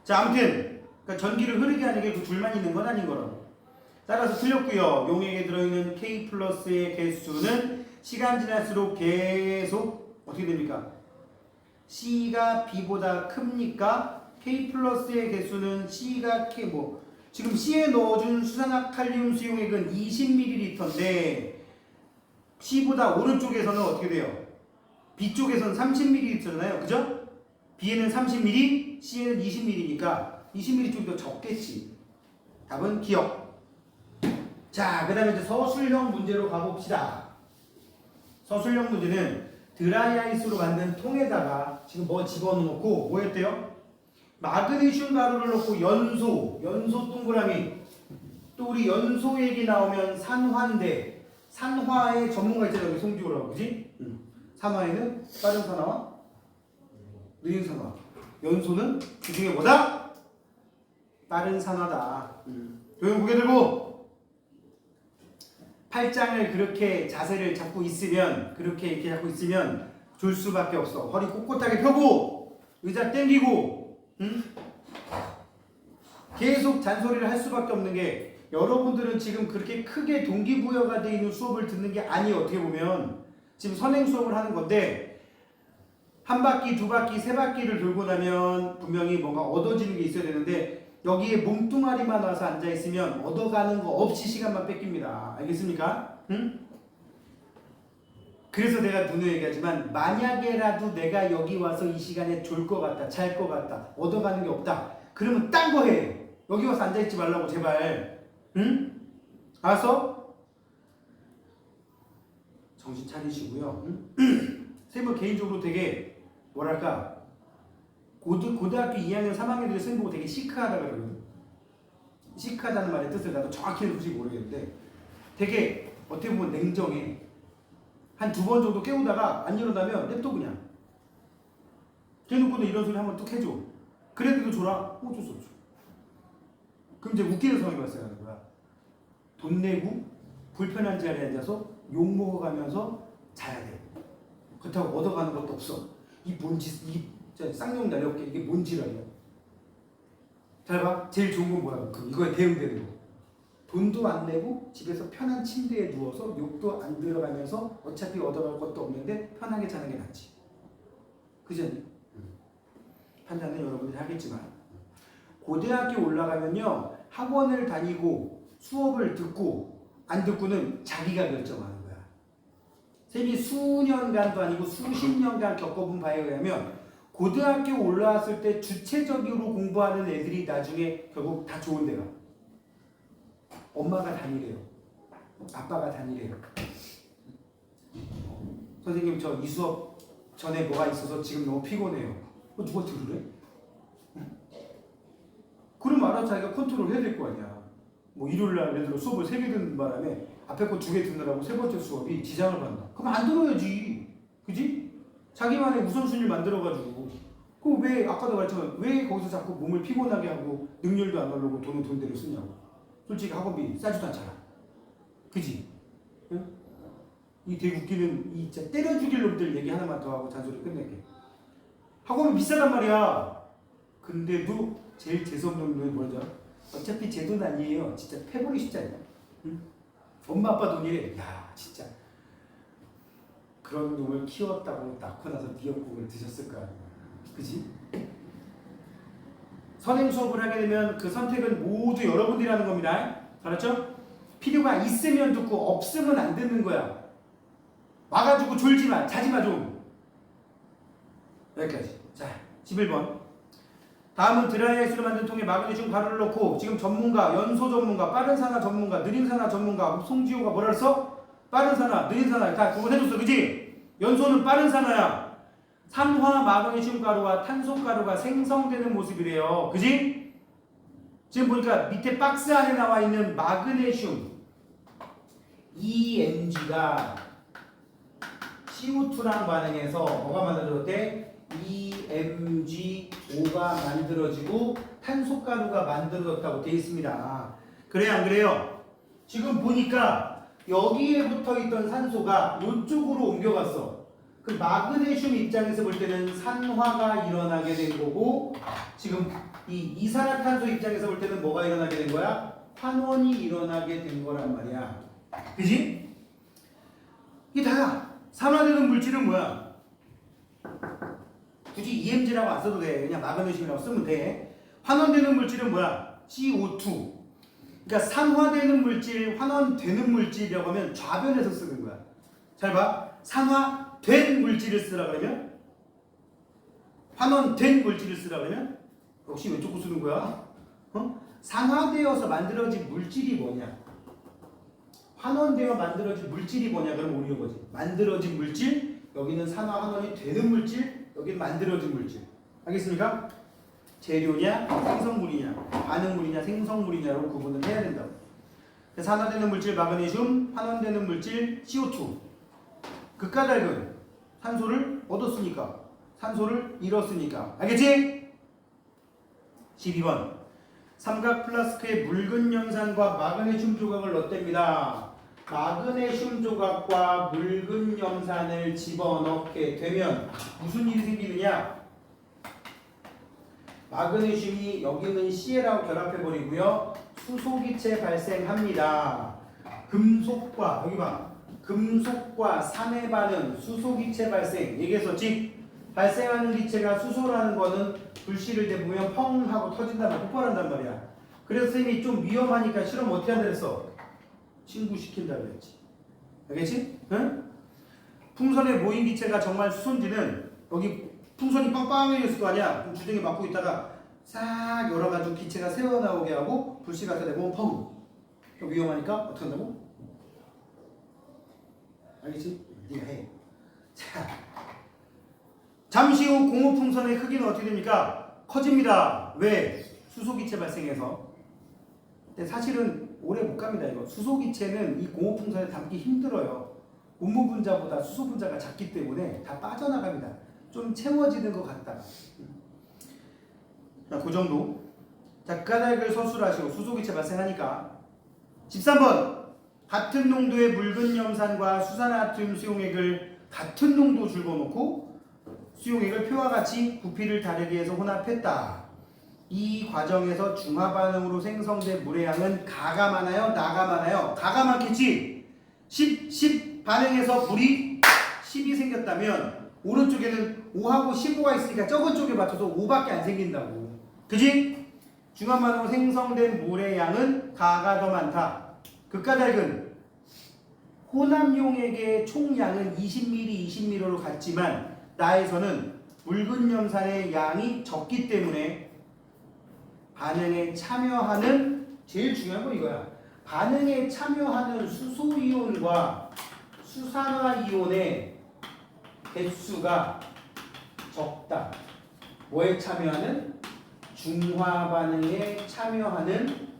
자 아무튼 그러니까 전기를 흐르게 하는 게 그 둘만 있는 건 아닌 거라고. 따라서 틀렸고요. 용액에 들어있는 K+의 개수는 시간 지날수록 계속 어떻게 됩니까? C가 B보다 큽니까? K+의 개수는 C가 K 지금 C에 넣어준 수산화칼륨 수용액은 20ml인데 C보다 오른쪽에서는 어떻게 돼요? B쪽에서는 30ml잖아요. 그죠? B에는 30ml, C에는 20ml니까 20ml 좀 더 적겠지. 답은 기억. 자, 그 다음에 이제 서술형 문제로 가봅시다. 서술형 문제는 드라이아이스로 만든 통에다가 지금 뭐 집어넣고 뭐 했대요? 마그네슘 가루를 넣고 연소 동그라미. 또 우리 연소 얘기 나오면 산화인데 산화의 전문가 있잖아요. 여기 송지호라고. 그지? 산화에는 빠른 산화와 느린 산화. 연소는 그 중에 뭐다? 빠른 산화다. 여기 고개 들고 팔짱을 그렇게 자세를 잡고 있으면 그렇게 이렇게 잡고 있으면 줄 수밖에 없어. 허리 꼿꼿하게 펴고 의자 당기고 응? 계속 잔소리를 할 수밖에 없는 게 여러분들은 지금 그렇게 크게 동기부여가 되어 있는 수업을 듣는 게 아니에요. 어떻게 보면 지금 선행 수업을 하는 건데 한 바퀴, 두 바퀴, 세 바퀴를 돌고 나면 분명히 뭔가 얻어지는 게 있어야 되는데 여기에 몸뚱아리만 와서 앉아있으면 얻어가는 거 없이 시간만 뺏깁니다. 알겠습니까? 응? 그래서 내가 누누이 얘기하지만 만약에라도 내가 여기 와서 이 시간에 졸 것 같다, 잘 것 같다, 얻어가는 게 없다 그러면 딴 거 해. 여기 와서 앉아있지 말라고 제발. 응? 알았어? 정신 차리시고요. 응? 선생님은 개인적으로 되게 뭐랄까 고등학교 2학년 3학년들이 선생님 보고 되게 시크하다 그러거든. 시크하다는 말의 뜻을 나도 정확히는 솔직히 모르겠는데 되게 어떻게 보면 냉정해. 한 2번 정도 깨우다가 안 일어나면 냅둬 그냥. 걔놓고도 이런 소리 한번 뚝 해줘. 그래도 줘라? 어쩔 수 없죠. 그럼 이제 웃기는 상황이 발생하는 거야. 돈 내고 불편한 자리에 앉아서 욕 먹어가면서 자야 돼. 그렇다고 얻어가는 것도 없어. 이 쌍욕 날려볼게. 이게 뭔 지랄이야. 잘 봐. 제일 좋은 건 뭐야? 이거에 대응되는 거. 돈도 안 내고 집에서 편한 침대에 누워서 욕도 안 들어가면서 어차피 얻어갈 것도 없는데 편하게 자는 게 낫지. 그죠? 판단은 여러분들이 하겠지만 고등학교 올라가면요 학원을 다니고 수업을 듣고 안 듣고는 자기가 결정하는 거야. 선생님이 수년간도 아니고 수십 년간 겪어본 바에 의하면 고등학교 올라왔을 때 주체적으로 공부하는 애들이 나중에 결국 다 좋은 데가. 엄마가 다니래요. 아빠가 다니래요. 선생님 저 이 수업 전에 뭐가 있어서 지금 너무 피곤해요. 누가 들으래? 그럼 알아서 자기가 컨트롤 해야 될 거 아니야. 뭐 일요일날 예를 들어 수업을 3개 듣는 바람에 앞에 거 2개 듣느라고 세 번째 수업이 지장을 받는다. 그럼 안 들어야지. 그지? 자기만의 우선순위를 만들어가지고 그럼 왜 아까도 말했지만 왜 거기서 자꾸 몸을 피곤하게 하고 능률도 안 오르고 돈은 돈대로 쓰냐고. 솔직히 학원비 싸지도 않잖아. 그지? 응? 이 되게 웃기는 이 진짜 때려 죽일 놈들 얘기 하나만 더 하고 잔소리 끝낼게. 학원은 비싸단 말이야. 근데도 제일 재수없는 놈이 뭐죠? 어차피 제 돈 아니에요. 진짜 패버리 쉽잖아요. 응? 엄마 아빠 돈이래. 야 진짜 그런 놈을 키웠다고 낳고 나서 미역국을 드셨을 거야. 그지? 선행 수업을 하게 되면 그 선택은 모두 여러분들이 하는 겁니다. 알았죠? 필요가 있으면 듣고 없으면 안 듣는 거야. 와가지고 졸지 마. 자지 마 좀. 여기까지. 자, 11번. 다음은 드라이아이스로 만든 통에 마그네슘 가루를 넣고 지금 전문가, 연소 전문가, 빠른 산화 전문가, 느린 산화 전문가 송지호가 뭐라 했어? 빠른 산화, 느린 산화 다 구분해줬어. 그지? 연소는 빠른 산화야. 산화 마그네슘 가루와 탄소 가루가 생성되는 모습이래요. 그지? 지금 보니까 밑에 박스 안에 나와 있는 마그네슘 EMG가 CO2랑 반응해서 뭐가 만들어졌대? EMG5가 만들어지고 탄소 가루가 만들어졌다고 되어 있습니다. 그래요, 안 그래요? 지금 보니까 여기에 붙어 있던 산소가 이쪽으로 옮겨갔어. 그 마그네슘 입장에서 볼 때는 산화가 일어나게 된 거고 지금 이 이산화탄소 입장에서 볼 때는 뭐가 일어나게 된 거야? 환원이 일어나게 된 거란 말이야. 그지? 이게 다야. 산화되는 물질은 뭐야? 굳이 EMG라고 안 써도 돼. 그냥 마그네슘이라고 쓰면 돼. 환원되는 물질은 뭐야? CO2. 그러니까 산화되는 물질, 환원되는 물질이라고 하면 좌변에서 쓰는 거야. 잘 봐. 산화된 물질을 쓰라 그러면 환원된 물질을 쓰라 그러면 역시 왼쪽 거 쓰는 거야. 산화되어서 만들어진 물질이 뭐냐? 환원되어 만들어진 물질이 뭐냐? 그럼 우리 이거지. 만들어진 물질, 여기는 산화 환원이 되는 물질, 여기는 만들어진 물질. 알겠습니까? 재료냐, 생성물이냐, 반응물이냐, 생성물이냐로 구분을 해야 된다고. 산화되는 물질 마그네슘, 환원되는 물질 CO2. 극가닥은 산소를 얻었으니까, 산소를 잃었으니까. 알겠지? 12번. 삼각 플라스크에 묽은 염산과 마그네슘 조각을 넣었답니다. 마그네슘 조각과 묽은 염산을 집어넣게 되면 무슨 일이 생기느냐? 마그네슘이 여기 있는 Cl하고 결합해버리고요. 수소기체 발생합니다. 금속과 여기 봐. 금속과 산의 반응, 수소기체 발생. 얘기했었지? 발생하는 기체가 수소라는 거는 불씨를 대보면 펑 하고 터진단 말이야. 폭발한단 말이야. 그래서 선생님이 좀 위험하니까 실험 어떻게 한다 그랬어? 친구시킨다 그랬지. 알겠지? 응? 풍선에 모인 기체가 정말 수소인지는 여기 풍선이 빵빵해졌을 거 아니야? 그럼 주둥이 막고 있다가 싹 열어가지고 기체가 새어나오게 하고 불씨 갖다 대보면 펑. 위험하니까 어떻게 한다고? 알겠지? 네가 해. 자, 잠시 후 공허풍선의 크기는 어떻게 됩니까? 커집니다. 왜? 수소기체 발생해서. 근데 사실은 오래 못 갑니다. 이거 수소기체는 이 공허풍선에 담기 힘들어요. 음무분자보다 수소분자가 작기 때문에 다 빠져나갑니다. 좀 채워지는 것 같다가. 자, 그 정도. 자, 까닭을 서술하시고 수소기체 발생하니까 13번 같은 농도의 묽은 염산과 수산화듐 수용액을 같은 농도 집어넣고 수용액을 표와 같이 부피를 다르게 해서 혼합했다. 이 과정에서 중화 반응으로 생성된 물의 양은 가가 많아요? 나가 많아요? 가가 많겠지? 10 반응해서 물이 10이 생겼다면 오른쪽에는 5하고 15가 있으니까 적은 쪽에 맞춰서 5밖에 안 생긴다고. 그지? 중화 반응으로 생성된 물의 양은 가가 더 많다. 극가닥은 혼합용액의 총량은 20ml, 20ml로 같지만 나에서는 묽은 염산의 양이 적기 때문에 반응에 참여하는 제일 중요한 건 이거야. 반응에 참여하는 수소이온과 수산화이온의 개수가 적다. 뭐에 참여하는? 중화 반응에 참여하는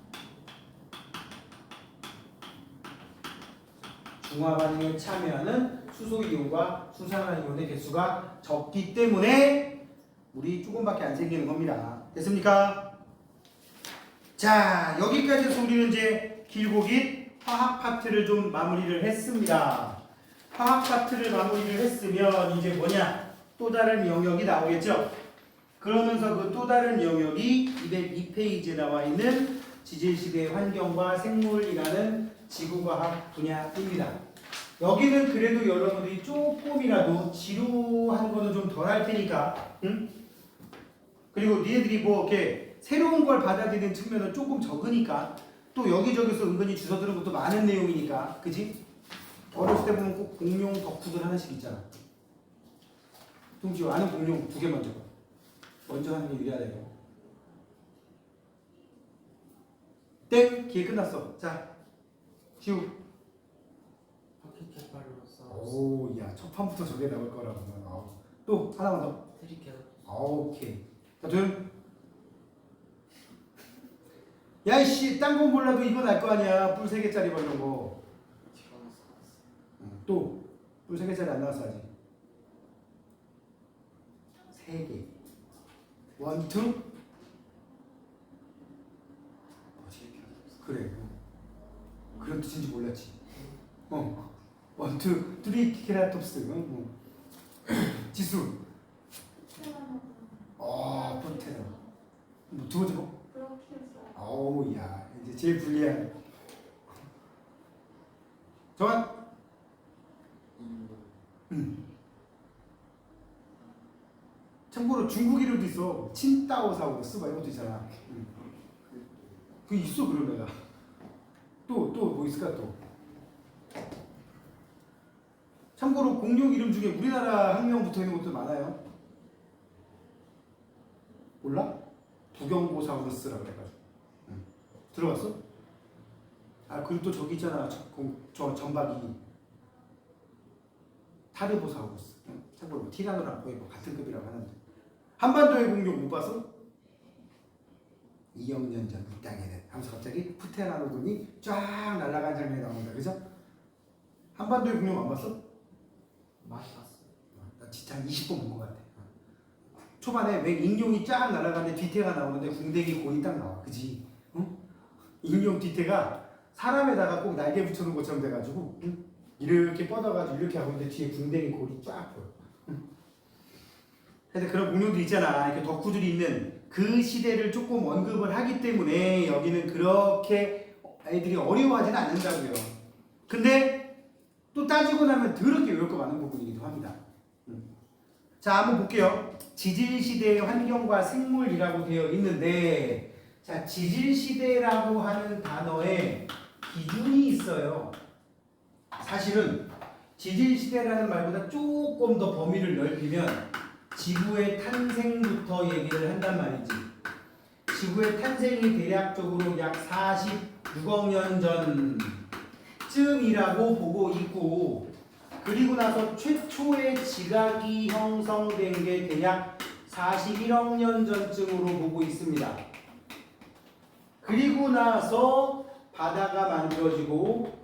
중화 반응에 참여하는 수소이온과 수산화이온의 개수가 적기 때문에 물이 조금밖에 안 생기는 겁니다. 됐습니까? 자, 여기까지 해서 우리는 이제 길고 긴 화학 파트를 좀 마무리를 했습니다. 화학 파트를 마무리를 했으면 이제 뭐냐? 또 다른 영역이 나오겠죠? 그러면서 그 또 다른 영역이 202페이지에 나와 있는 지질시대의 환경과 생물이라는 지구과학 분야입니다. 여기는 그래도 여러분들이 조금이라도 지루한 거는 좀 덜 할 테니까, 응? 그리고 니네들이 뭐 이렇게 새로운 걸 받아들이는 측면은 조금 적으니까, 또 여기저기서 은근히 주워들은 것도 많은 내용이니까, 그지? 어렸을 때 보면 꼭 공룡 덕후들 하나씩 있잖아. 동지호 아는 공룡 2개 먼저 봐. 먼저 하는 게 유리하다 이거. 땡! 기회 끝났어. 자, 지우. 바퀴캐팔로사우루스. 오, 야, 첫 판부터 저게 나올 거라고. 또 하나만 더. 트리케라톱스. 오케이. 자, 도현. 야, 이씨, 딴 건 몰라도 이건 알 거 아니야. 뿔 3개짜리 뭐 이런 거. 또, 뿔 3개짜리 안 나왔어, 아직. 3개. 1, 2. 그래. 그런 뜻인지 몰랐지. 1, 2, 3 트리케라톱스. 지수. 포테라. 두 번째 거? 어우, 야, 이제 제일 불리한. 정한. 참고로 중국 이름도 있어. 친따오사우루스 막 이런 것도 있잖아. 그 있어 그런 애가. 또 뭐 있을까 또. 참고로 공룡 이름 중에 우리나라 학명 붙어 있는 것도 많아요. 몰라? 부경보사우루스라고 해가지고. 들어봤어? 아, 그리고 또 저기 있잖아. 저 전박이 타르보사우루스. 참고로 티라노랑 거의 뭐 같은 급이라고 하는데. 한반도의 공룡 못 봤어? 2억 년 전 이 땅에는 하면서 갑자기 푸테라노돈이 쫙 날아간 장면이 나옵니다. 그죠? 한반도의 공룡 안 봤어? 많이 봤어요. 나 진짜 한 20번 본 것 같아. 초반에 왜 인룡이 쫙 날아가는데 뒤태가 나오는데 궁뎅이 고이 딱 나와. 그지? 응? 인룡 뒤태가 사람에다가 꼭 날개 붙여놓은 것처럼 돼가지고 이렇게 뻗어가지고 이렇게 하고 있는데 뒤에 궁뎅이 골이 쫙 보여. 근데 그런 공룡도 있잖아. 이렇게 덕후들이 있는 그 시대를 조금 언급을 하기 때문에 여기는 그렇게 애들이 어려워하지는 않는다고요. 근데 또 따지고 나면 더럽게 외울 거 많은 부분이기도 합니다. 자, 한번 볼게요. 지질시대의 환경과 생물이라고 되어 있는데, 자, 지질시대라고 하는 단어에 기준이 있어요. 사실은 지질시대라는 말보다 조금 더 범위를 넓히면 지구의 탄생부터 얘기를 한단 말이지. 지구의 탄생이 대략적으로 약 46억 년 전쯤이라고 보고 있고, 그리고 나서 최초의 지각이 형성된 게 대략 41억 년 전쯤으로 보고 있습니다. 그리고 나서 바다가 만들어지고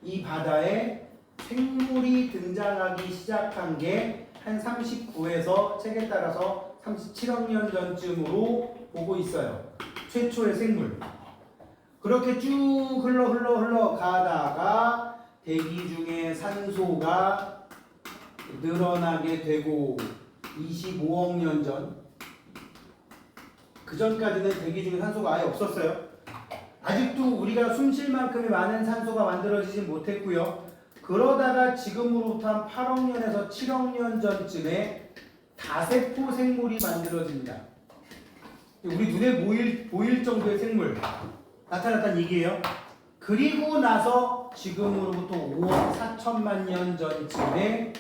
이 바다에 생물이 등장하기 시작한 게 한 39에서 책에 따라서 37억 년 전쯤으로 보고 있어요. 최초의 생물. 그렇게 쭉 흘러 가다가 대기 중에 산소가 늘어나게 되고 25억 년 전, 그 전까지는 대기 중에 산소가 아예 없었어요. 아직도 우리가 숨 쉴 만큼의 많은 산소가 만들어지지 못했고요. 그러다가 지금으로부터 한 8억 년에서 7억 년 전쯤에 다세포 생물이 만들어집니다. 우리 눈에 보일 정도의 생물 나타났다는 얘기예요. 그리고 나서 지금으로부터 5억 4천만 년 전쯤에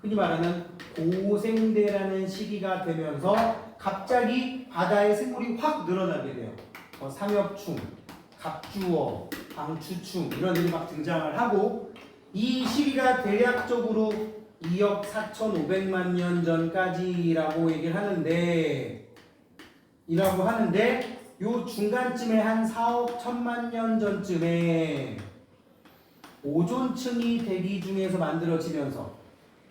흔히 말하는 고생대라는 시기가 되면서 갑자기 바다의 생물이 확 늘어나게 돼요. 삼엽충, 갑주어, 방추충 이런 일이 막 등장을 하고, 이 시기가 대략적으로 2억 4,500만 년 전까지라고 얘기를 하는데, 요 중간쯤에 한 4억 1천만 년 전쯤에 오존층이 대기 중에서 만들어지면서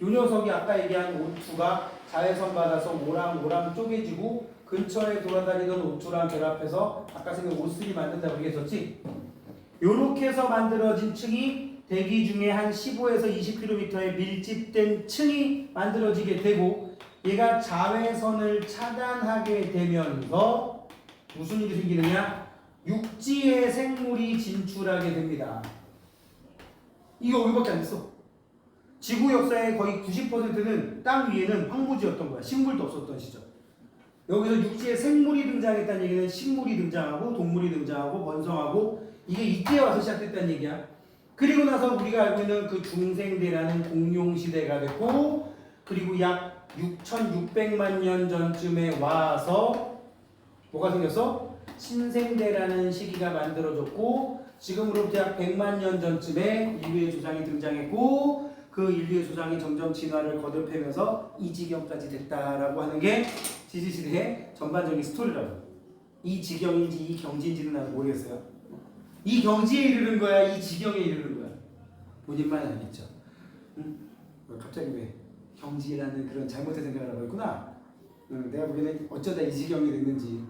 요 녀석이 아까 얘기한 O2가 자외선 받아서 모랑 쪼개지고 근처에 돌아다니던 O2랑 결합해서 아까 생긴 O3 만든다고 얘기했었지? 요렇게 해서 만들어진 층이 대기 중에 한 15에서 20km의 밀집된 층이 만들어지게 되고, 얘가 자외선을 차단하게 되면서 무슨 일이 생기느냐? 육지에 생물이 진출하게 됩니다. 이거 우리밖에 안 됐어. 지구 역사의 거의 90%는 땅 위에는 황무지였던 거야. 식물도 없었던 시절. 여기서 육지에 생물이 등장했다는 얘기는 식물이 등장하고 동물이 등장하고 번성하고, 이게 이때 와서 시작됐다는 얘기야. 그리고 나서 우리가 알고 있는 그 중생대라는 공룡시대가 됐고, 그리고 약 6,600만 년 전쯤에 와서 뭐가 생겼어? 신생대라는 시기가 만들어졌고, 지금으로부터 약 100만 년 전쯤에 인류의 조상이 등장했고, 그 인류의 조상이 점점 진화를 거듭하면서 이 지경까지 됐다라고 하는 게 지질시대의 전반적인 스토리라고. 이 지경인지 이 경지인지는 나도 모르겠어요. 이 경지에 이르는 거야, 이 지경에 이르는 거야. 본인만 알겠죠. 갑자기 왜 경지라는 그런 잘못된 생각을 하고 있구나. 내가 보기에는 어쩌다 이 지경이 됐는지.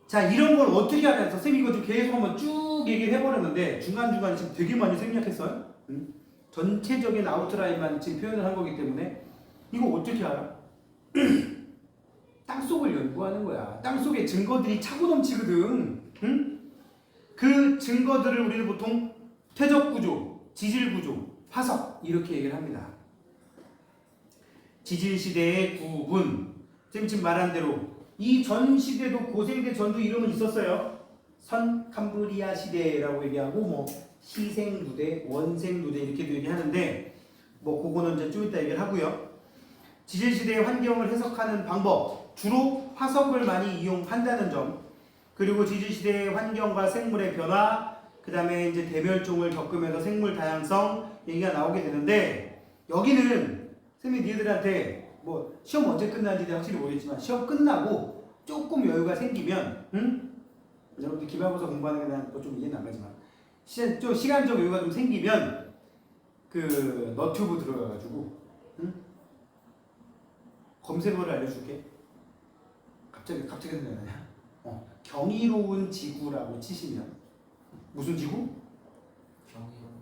자, 이런 걸 어떻게 하냐. 선생님이 이거 좀 계속 한번 쭉 얘기를 해버렸는데 중간중간에 지금 되게 많이 생략했어요. 전체적인 아웃라인만 지금 표현을 한 거기 때문에 이거 어떻게 알아? 땅속을 연구하는 거야. 땅속에 증거들이 차고 넘치거든. 그 증거들을 우리는 보통 퇴적구조, 지질구조, 화석 이렇게 얘기를 합니다. 지질시대의 구분, 지금 말한 대로 이 전 시대도 고생대 전도 이름은 있었어요. 선 캄브리아 시대라고 얘기하고 뭐 시생누대, 원생누대 이렇게도 얘기하는데 뭐 그거는 이제 좀 이따 얘기를 하고요. 지질시대의 환경을 해석하는 방법, 주로 화석을 많이 이용한다는 점, 그리고 지질시대의 환경과 생물의 변화, 그 다음에 이제 대멸종을 겪으면서 생물 다양성 얘기가 나오게 되는데, 여기는 선생님이 니들한테 뭐 시험 언제 끝나는지 확실히 모르겠지만 시험 끝나고 조금 여유가 생기면 여러분들 기말고사 공부하는 게 대한 좀 이해는 안 가지만 좀 시간적 여유가 좀 생기면 그 너튜브 들어가가지고 검색어를 알려줄게. 갑자기 생각나냐? 경이로운 지구라고 치시면 무슨 지구?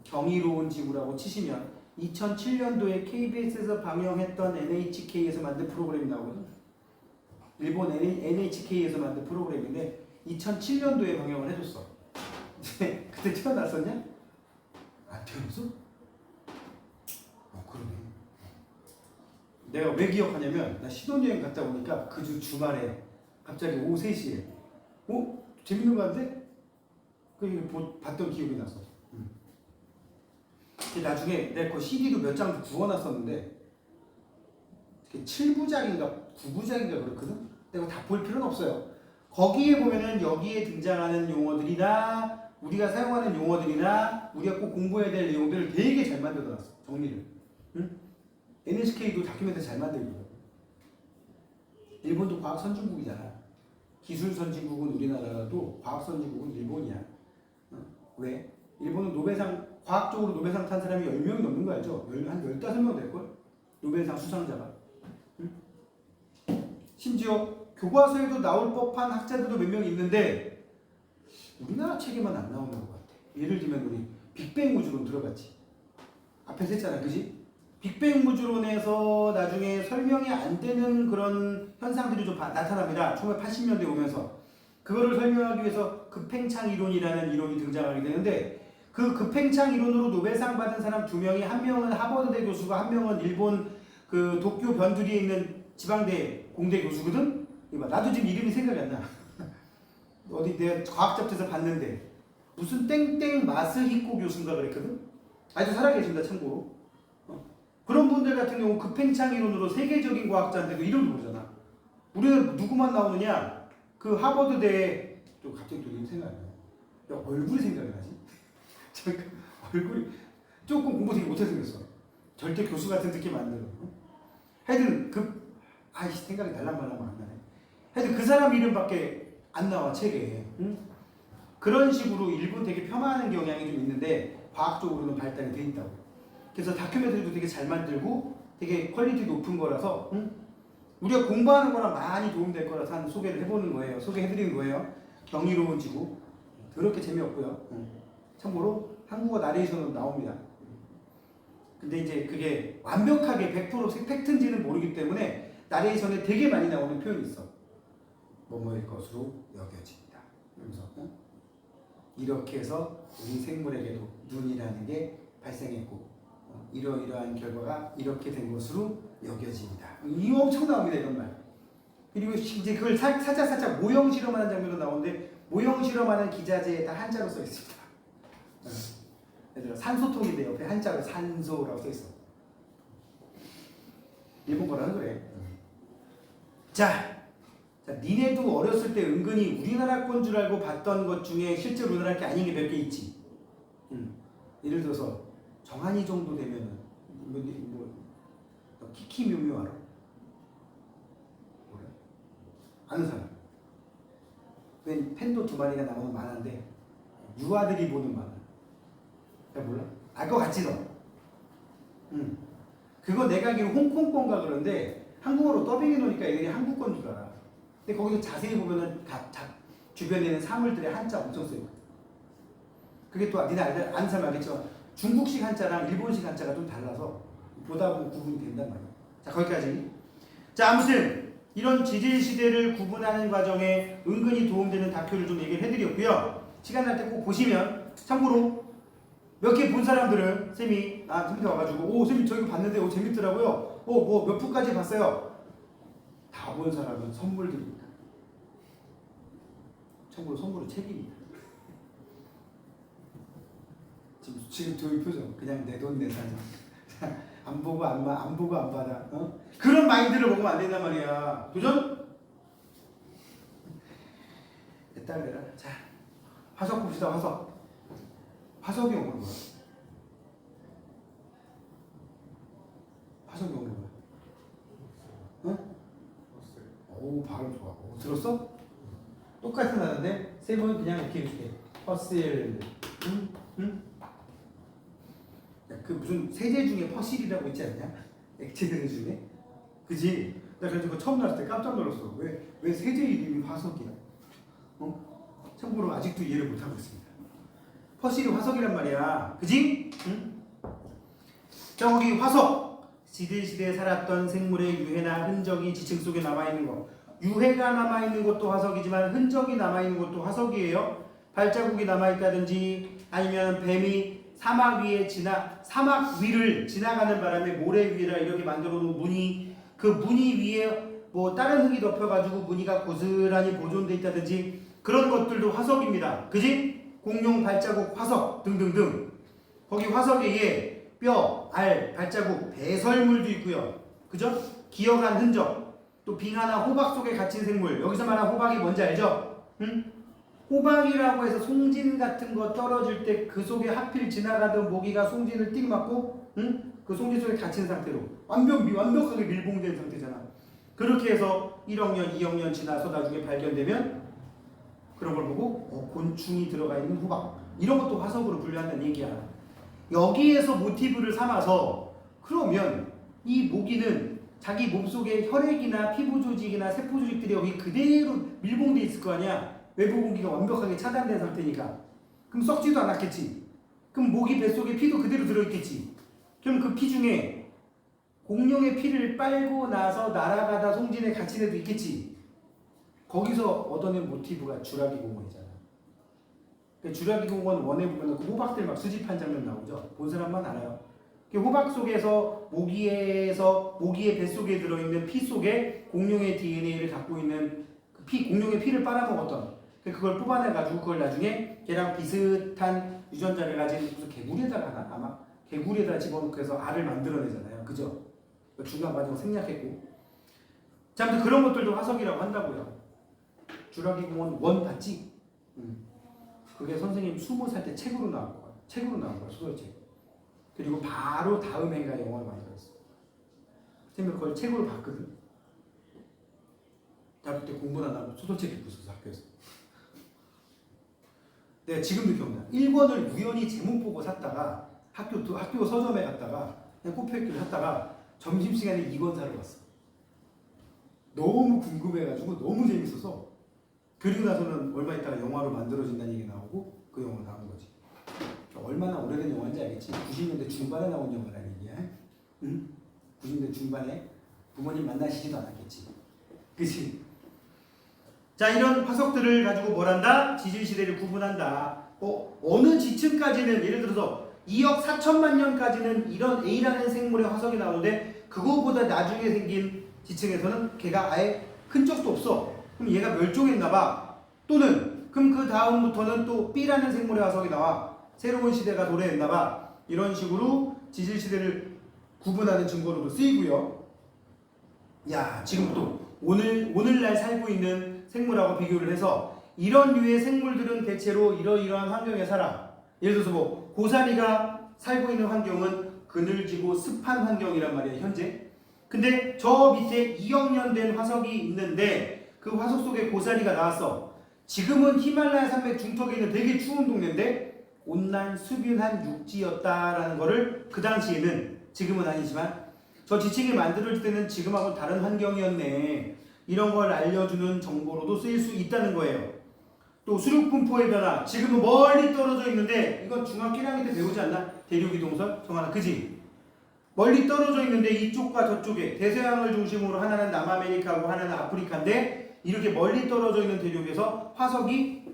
경이로운 지구라고 치시면 2007년도에 KBS에서 방영했던 NHK에서 만든 프로그램이 나오거든. 일본 NHK에서 만든 프로그램인데 2007년도에 방영을 해줬어. 그때 태어났었냐? 안 태어났어? 그러네. 내가 왜 기억하냐면 나 신혼여행 갔다 오니까 그 주말에 갑자기 오후 3시에 재밌는 거 같은데? 봤던 기억이 났어. 나중에 내가 그 CD도 몇 장 구워놨었는데 7부작인가 9부작인가 그렇거든? 내가 다 볼 필요는 없어요. 거기에 보면은 여기에 등장하는 용어들이나 우리가 사용하는 용어들이나 우리가 꼭 공부해야 될 내용들을 되게 잘 만들어놨어. 정리를. 응? NHK도 다큐멘터리 잘 만들고 일본도 과학 선진국이잖아. 기술 선진국은 우리나라라도 과학 선진국은 일본이야. 왜? 일본은 과학적으로 노벨상 탄 사람이 10명이 넘는 거 알죠? 한 15명 될걸? 노벨상 수상자가. 응? 심지어 교과서에도 나올 법한 학자들도 몇 명 있는데 우리나라 책에만 안 나오는 것 같아. 예를 들면 우리 빅뱅 우주론 들어봤지? 앞에서 했잖아, 그지? 빅뱅 우주론에서 나중에 설명이 안 되는 그런 현상들이 좀 나타납니다. 1980년대 오면서 그거를 설명하기 위해서 급팽창 이론이라는 이론이 등장하게 되는데 그 급팽창 이론으로 노벨상 받은 사람 2명이 한 명은 하버드대 교수고 한 명은 일본 그 도쿄 변두리에 있는 지방대 공대 교수거든. 나도 지금 이름이 생각이 안 나. 어디 내가 과학 잡지에서 봤는데 무슨 땡땡 마스히코 교수인가 그랬거든. 아직도 살아계신다 참고로. 그런 분들 같은 경우 급팽창 이론으로 세계적인 과학자인데도 이름도 모르잖아. 우리는 누구만 나오느냐? 그 하버드대 또 갑자기 또 이름 생각이 안 나. 야, 얼굴이 생각이 나지? 잠깐 얼굴이 조금 공부 되게 못해 생겼어. 절대 교수 같은 느낌 안 들어. 하여튼 생각이 달랑말랑 안 나네. 하여튼 그 사람 이름밖에 안 나와 책에. 응? 그런 식으로 일부 되게 폄하하는 경향이 좀 있는데 과학적으로는 발달이 돼 있다고. 그래서 다큐멘터리도 되게 잘 만들고 되게 퀄리티 높은 거라서 우리가 공부하는 거랑 많이 도움될 거라서 한 소개를 해보는 거예요. 소개해드리는 거예요. 경이로운 지구. 그렇게 재미없고요. 참고로 한국어 나레이션으로 나옵니다. 근데 이제 그게 완벽하게 100% 팩트인지는 모르기 때문에 나레이션에 되게 많이 나오는 표현이 있어. 뭐뭐일 것으로 여겨집니다. 그러면서 이렇게 해서 우리 생물에게도 눈이라는 게 발생했고 이러이러한 결과가 이렇게 된 것으로 여겨집니다. 이 엄청 나옵니다 이런 말. 그리고 이제 그걸 살짝 모형 실험하는 장면도 나오는데 모형 실험하는 기자재에 다 한자로 써 있습니다. 얘들아 산소통인데 옆에 한자로 산소라고 써 있어. 일본 거라는 그래. 자, 니네도 어렸을 때 은근히 우리나라 건 줄 알고 봤던 것 중에 실제로 우리나라 게 아닌 게 몇 개 있지. 예를 들어서 정한이 정도 되면은 키키묘묘 알아? 몰라? 아는 사람? 팬도 2마리가 나오는 만화인데 유아들이 보는 만화. 야 몰라? 알 것 같지 너? 그거 내가 알기로 홍콩 건가 그런데 한국어로 더빙해 놓으니까 애들이 한국 건 줄 알아. 근데 거기서 자세히 보면은 주변에 있는 사물들의 한자 엄청 써요. 그게 또 니네 아는 사람 알겠지만 중국식 한자랑 일본식 한자가 좀 달라서 보다 보면 구분이 된단 말이야. 자 거기까지. 자 아무튼 이런 지질 시대를 구분하는 과정에 은근히 도움되는 다큐를 좀 얘기를 해드렸고요. 시간 날 때 꼭 보시면 참고로 몇 개 본 사람들은 쌤이 쌤한테 와가지고 쌤이 저 이거 봤는데 재밌더라고요. 뭐 몇 부까지 봤어요. 다 본 사람은 선물 드립니다. 참고로 선물은 책입니다. 지금 저희 표정 그냥 내 돈 내산 안 보고 안 받아. 그런 마인드를 먹으면 안 된단 말이야. 도전? 됐다 그래라. 자 화석 봅시다. 화석이 오는 거야. 화석이 오는 거야. 오 발음 좋아. 들었어? 똑같은 단어인데 쌤은 그냥 이렇게 퍼실. 그 무슨 세제 중에 퍼실이라고 있지 않냐? 액체들 중에? 그지? 나 그래서 그거 처음 나왔을 때 깜짝 놀랐어. 왜 세제 이름이 화석이야? 참고로 아직도 이해를 못하고 있습니다. 퍼실이 화석이란 말이야. 그지? 응? 자, 거기 화석. 지질시대에 살았던 생물의 유해나 흔적이 지층 속에 남아있는 것. 유해가 남아있는 것도 화석이지만 흔적이 남아있는 것도 화석이에요. 발자국이 남아있다든지 아니면 뱀이 사막 위를 지나가는 바람에 모래 위에다 이렇게 만들어 놓은 무늬, 그 무늬 위에 뭐 다른 흙이 덮여가지고 무늬가 고스란히 보존돼 있다든지 그런 것들도 화석입니다. 그지? 공룡 발자국 화석 등등등. 거기 화석에 뼈, 알, 발자국, 배설물도 있고요. 그죠? 기어간 흔적. 또 빙하나 호박 속에 갇힌 생물. 여기서 말하는 호박이 뭔지 알죠? 응? 호박이라고 해서 송진 같은 거 떨어질 때 그 속에 하필 지나가던 모기가 송진을 띡 맞고, 응? 그 송진 속에 갇힌 상태로 완벽하게 밀봉된 상태잖아. 그렇게 해서 1억 년, 2억 년 지나서 나중에 발견되면 그런 걸 보고 곤충이 들어가 있는 호박. 이런 것도 화석으로 분류한다는 얘기야. 여기에서 모티브를 삼아서 그러면 이 모기는 자기 몸속에 혈액이나 피부 조직이나 세포 조직들이 여기 그대로 밀봉돼 있을 거 아니야. 외부 공기가 완벽하게 차단된 상태니까. 그럼 썩지도 않았겠지. 그럼 모기 뱃속에 피도 그대로 들어있겠지. 그럼 그 피 중에 공룡의 피를 빨고 나서 날아가다 송진에 갇힌 애도 있겠지. 거기서 얻어낸 모티브가 주라기 공원이잖아. 그러니까 주라기 공원 원에 보면 그 호박들 막 수집한 장면 나오죠. 본 사람만 알아요. 호박 속에서 모기의 뱃속에 들어있는 피 속에 공룡의 DNA를 갖고 있는 그 공룡의 피를 빨아먹었던 그걸 뽑아내가지고 그걸 나중에 걔랑 비슷한 유전자를 가진 무슨 개구리에다가 하나 아마 개구리에다 집어넣고 해서 알을 만들어내잖아요. 그죠? 중간 과정 생략했고. 자, 아무튼 그런 것들도 화석이라고 한다고요. 주라기 공원 원 봤지? 그게 선생님 20살 때 책으로 나온 거야. 소설책. 그리고 바로 다음 해가 영화를 만들었어. 선생님 그걸 책으로 봤거든. 나 그때 공부는 안 하고 소설책 읽고 있었어, 학교에서. 내가 지금도 기억나. 1권을 우연히 제목 보고 샀다가 학교 서점에 갔다가 그냥 코피했기를 샀다가 점심시간에 2권 사러 갔어. 너무 궁금해가지고 너무 재밌어서 그리고 나서는 얼마 있다가 영화로 만들어진다는 얘기 나오고 그 영화 나온 거지. 얼마나 오래된 영화인지 알겠지? 90년대 중반에 나온 영화라는 얘기야. 응? 90년대 중반에 부모님 만나시지도 않았겠지. 그치? 자, 이런 화석들을 가지고 뭘 한다? 지질시대를 구분한다. 어느 지층까지는 예를 들어서 2억 4천만 년까지는 이런 A라는 생물의 화석이 나오는데 그거보다 나중에 생긴 지층에서는 걔가 아예 흔적도 없어. 그럼 얘가 멸종했나봐. 또는 그럼 그 다음부터는 또 B라는 생물의 화석이 나와. 새로운 시대가 도래했나봐. 이런 식으로 지질시대를 구분하는 증거로도 쓰이고요. 야, 지금 또 오늘날 살고 있는 생물하고 비교를 해서 이런 류의 생물들은 대체로 이러이러한 환경에 살아. 예를 들어서 뭐 고사리가 살고 있는 환경은 그늘지고 습한 환경이란 말이에요, 현재. 근데 저 밑에 2억 년 된 화석이 있는데 그 화석 속에 고사리가 나왔어. 지금은 히말라야 산맥 중턱에 있는 되게 추운 동네인데 온난 수균한 육지였다라는 거를 그 당시에는, 지금은 아니지만 저 지층이 만들어질 때는 지금하고 다른 환경이었네, 이런 걸 알려주는 정보로도 쓰일 수 있다는 거예요. 또 수륙분포의 변화, 지금은 멀리 떨어져 있는데 이건 중학교 1학년 때 배우지 않나? 대륙이동설? 정하나, 그지? 멀리 떨어져 있는데 이쪽과 저쪽에 대서양을 중심으로 하나는 남아메리카고 하나는 아프리카인데 이렇게 멀리 떨어져 있는 대륙에서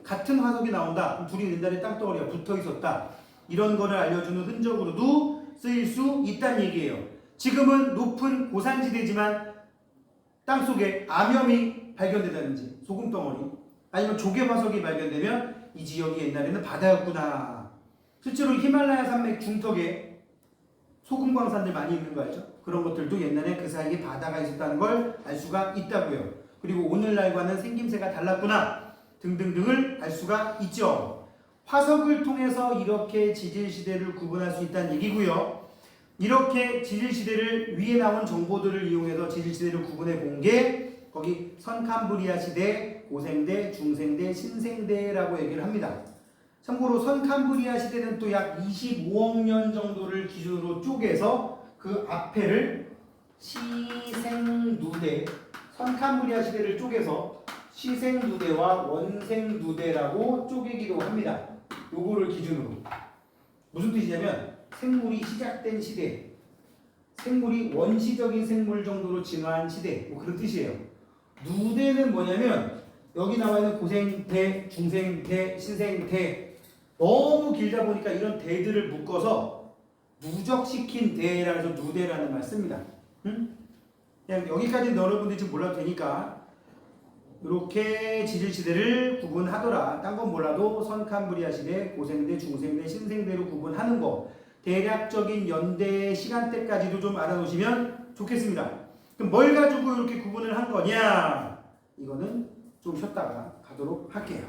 같은 화석이 나온다. 그럼 둘이 옛날에 땅덩어리가 붙어 있었다. 이런 거를 알려주는 흔적으로도 쓰일 수 있다는 얘기예요. 지금은 높은 고산지대지만 땅속에 암염이 발견되다든지 소금덩어리 아니면 조개 화석이 발견되면 이 지역이 옛날에는 바다였구나. 실제로 히말라야 산맥 중턱에 소금 광산들 많이 있는 거 알죠? 그런 것들도 옛날에 그 사이에 바다가 있었다는 걸 알 수가 있다고요. 그리고 오늘날과는 생김새가 달랐구나 등등등을 알 수가 있죠. 화석을 통해서 이렇게 지질시대를 구분할 수 있다는 얘기고요. 이렇게 지질시대를 위에 나온 정보들을 이용해서 지질시대를 구분해 본 게 거기 선캄브리아 시대, 고생대, 중생대, 신생대라고 얘기를 합니다. 참고로 선캄브리아 시대는 또 약 25억 년 정도를 기준으로 쪼개서 그 앞에를 시생누대, 선캄브리아 시대를 쪼개서 시생 누대와 원생 누대라고 쪼개기도 합니다. 요거를 기준으로. 무슨 뜻이냐면 생물이 시작된 시대, 생물이 원시적인 생물 정도로 진화한 시대, 뭐 그런 뜻이에요. 누대는 뭐냐면 여기 나와 있는 고생대, 중생대, 신생대 너무 길다 보니까 이런 대들을 묶어서 누적시킨 대라고 해서 누대라는 말 씁니다. 응? 그냥 여기까지는 여러분들이 지금 몰라도 되니까 이렇게 지질시대를 구분하더라. 딴 건 몰라도 선캄브리아 시대, 고생대, 중생대, 신생대로 구분하는 거 대략적인 연대 시간대까지도 좀 알아놓으시면 좋겠습니다. 그럼 뭘 가지고 이렇게 구분을 한 거냐? 이거는 좀 쉬었다가 가도록 할게요.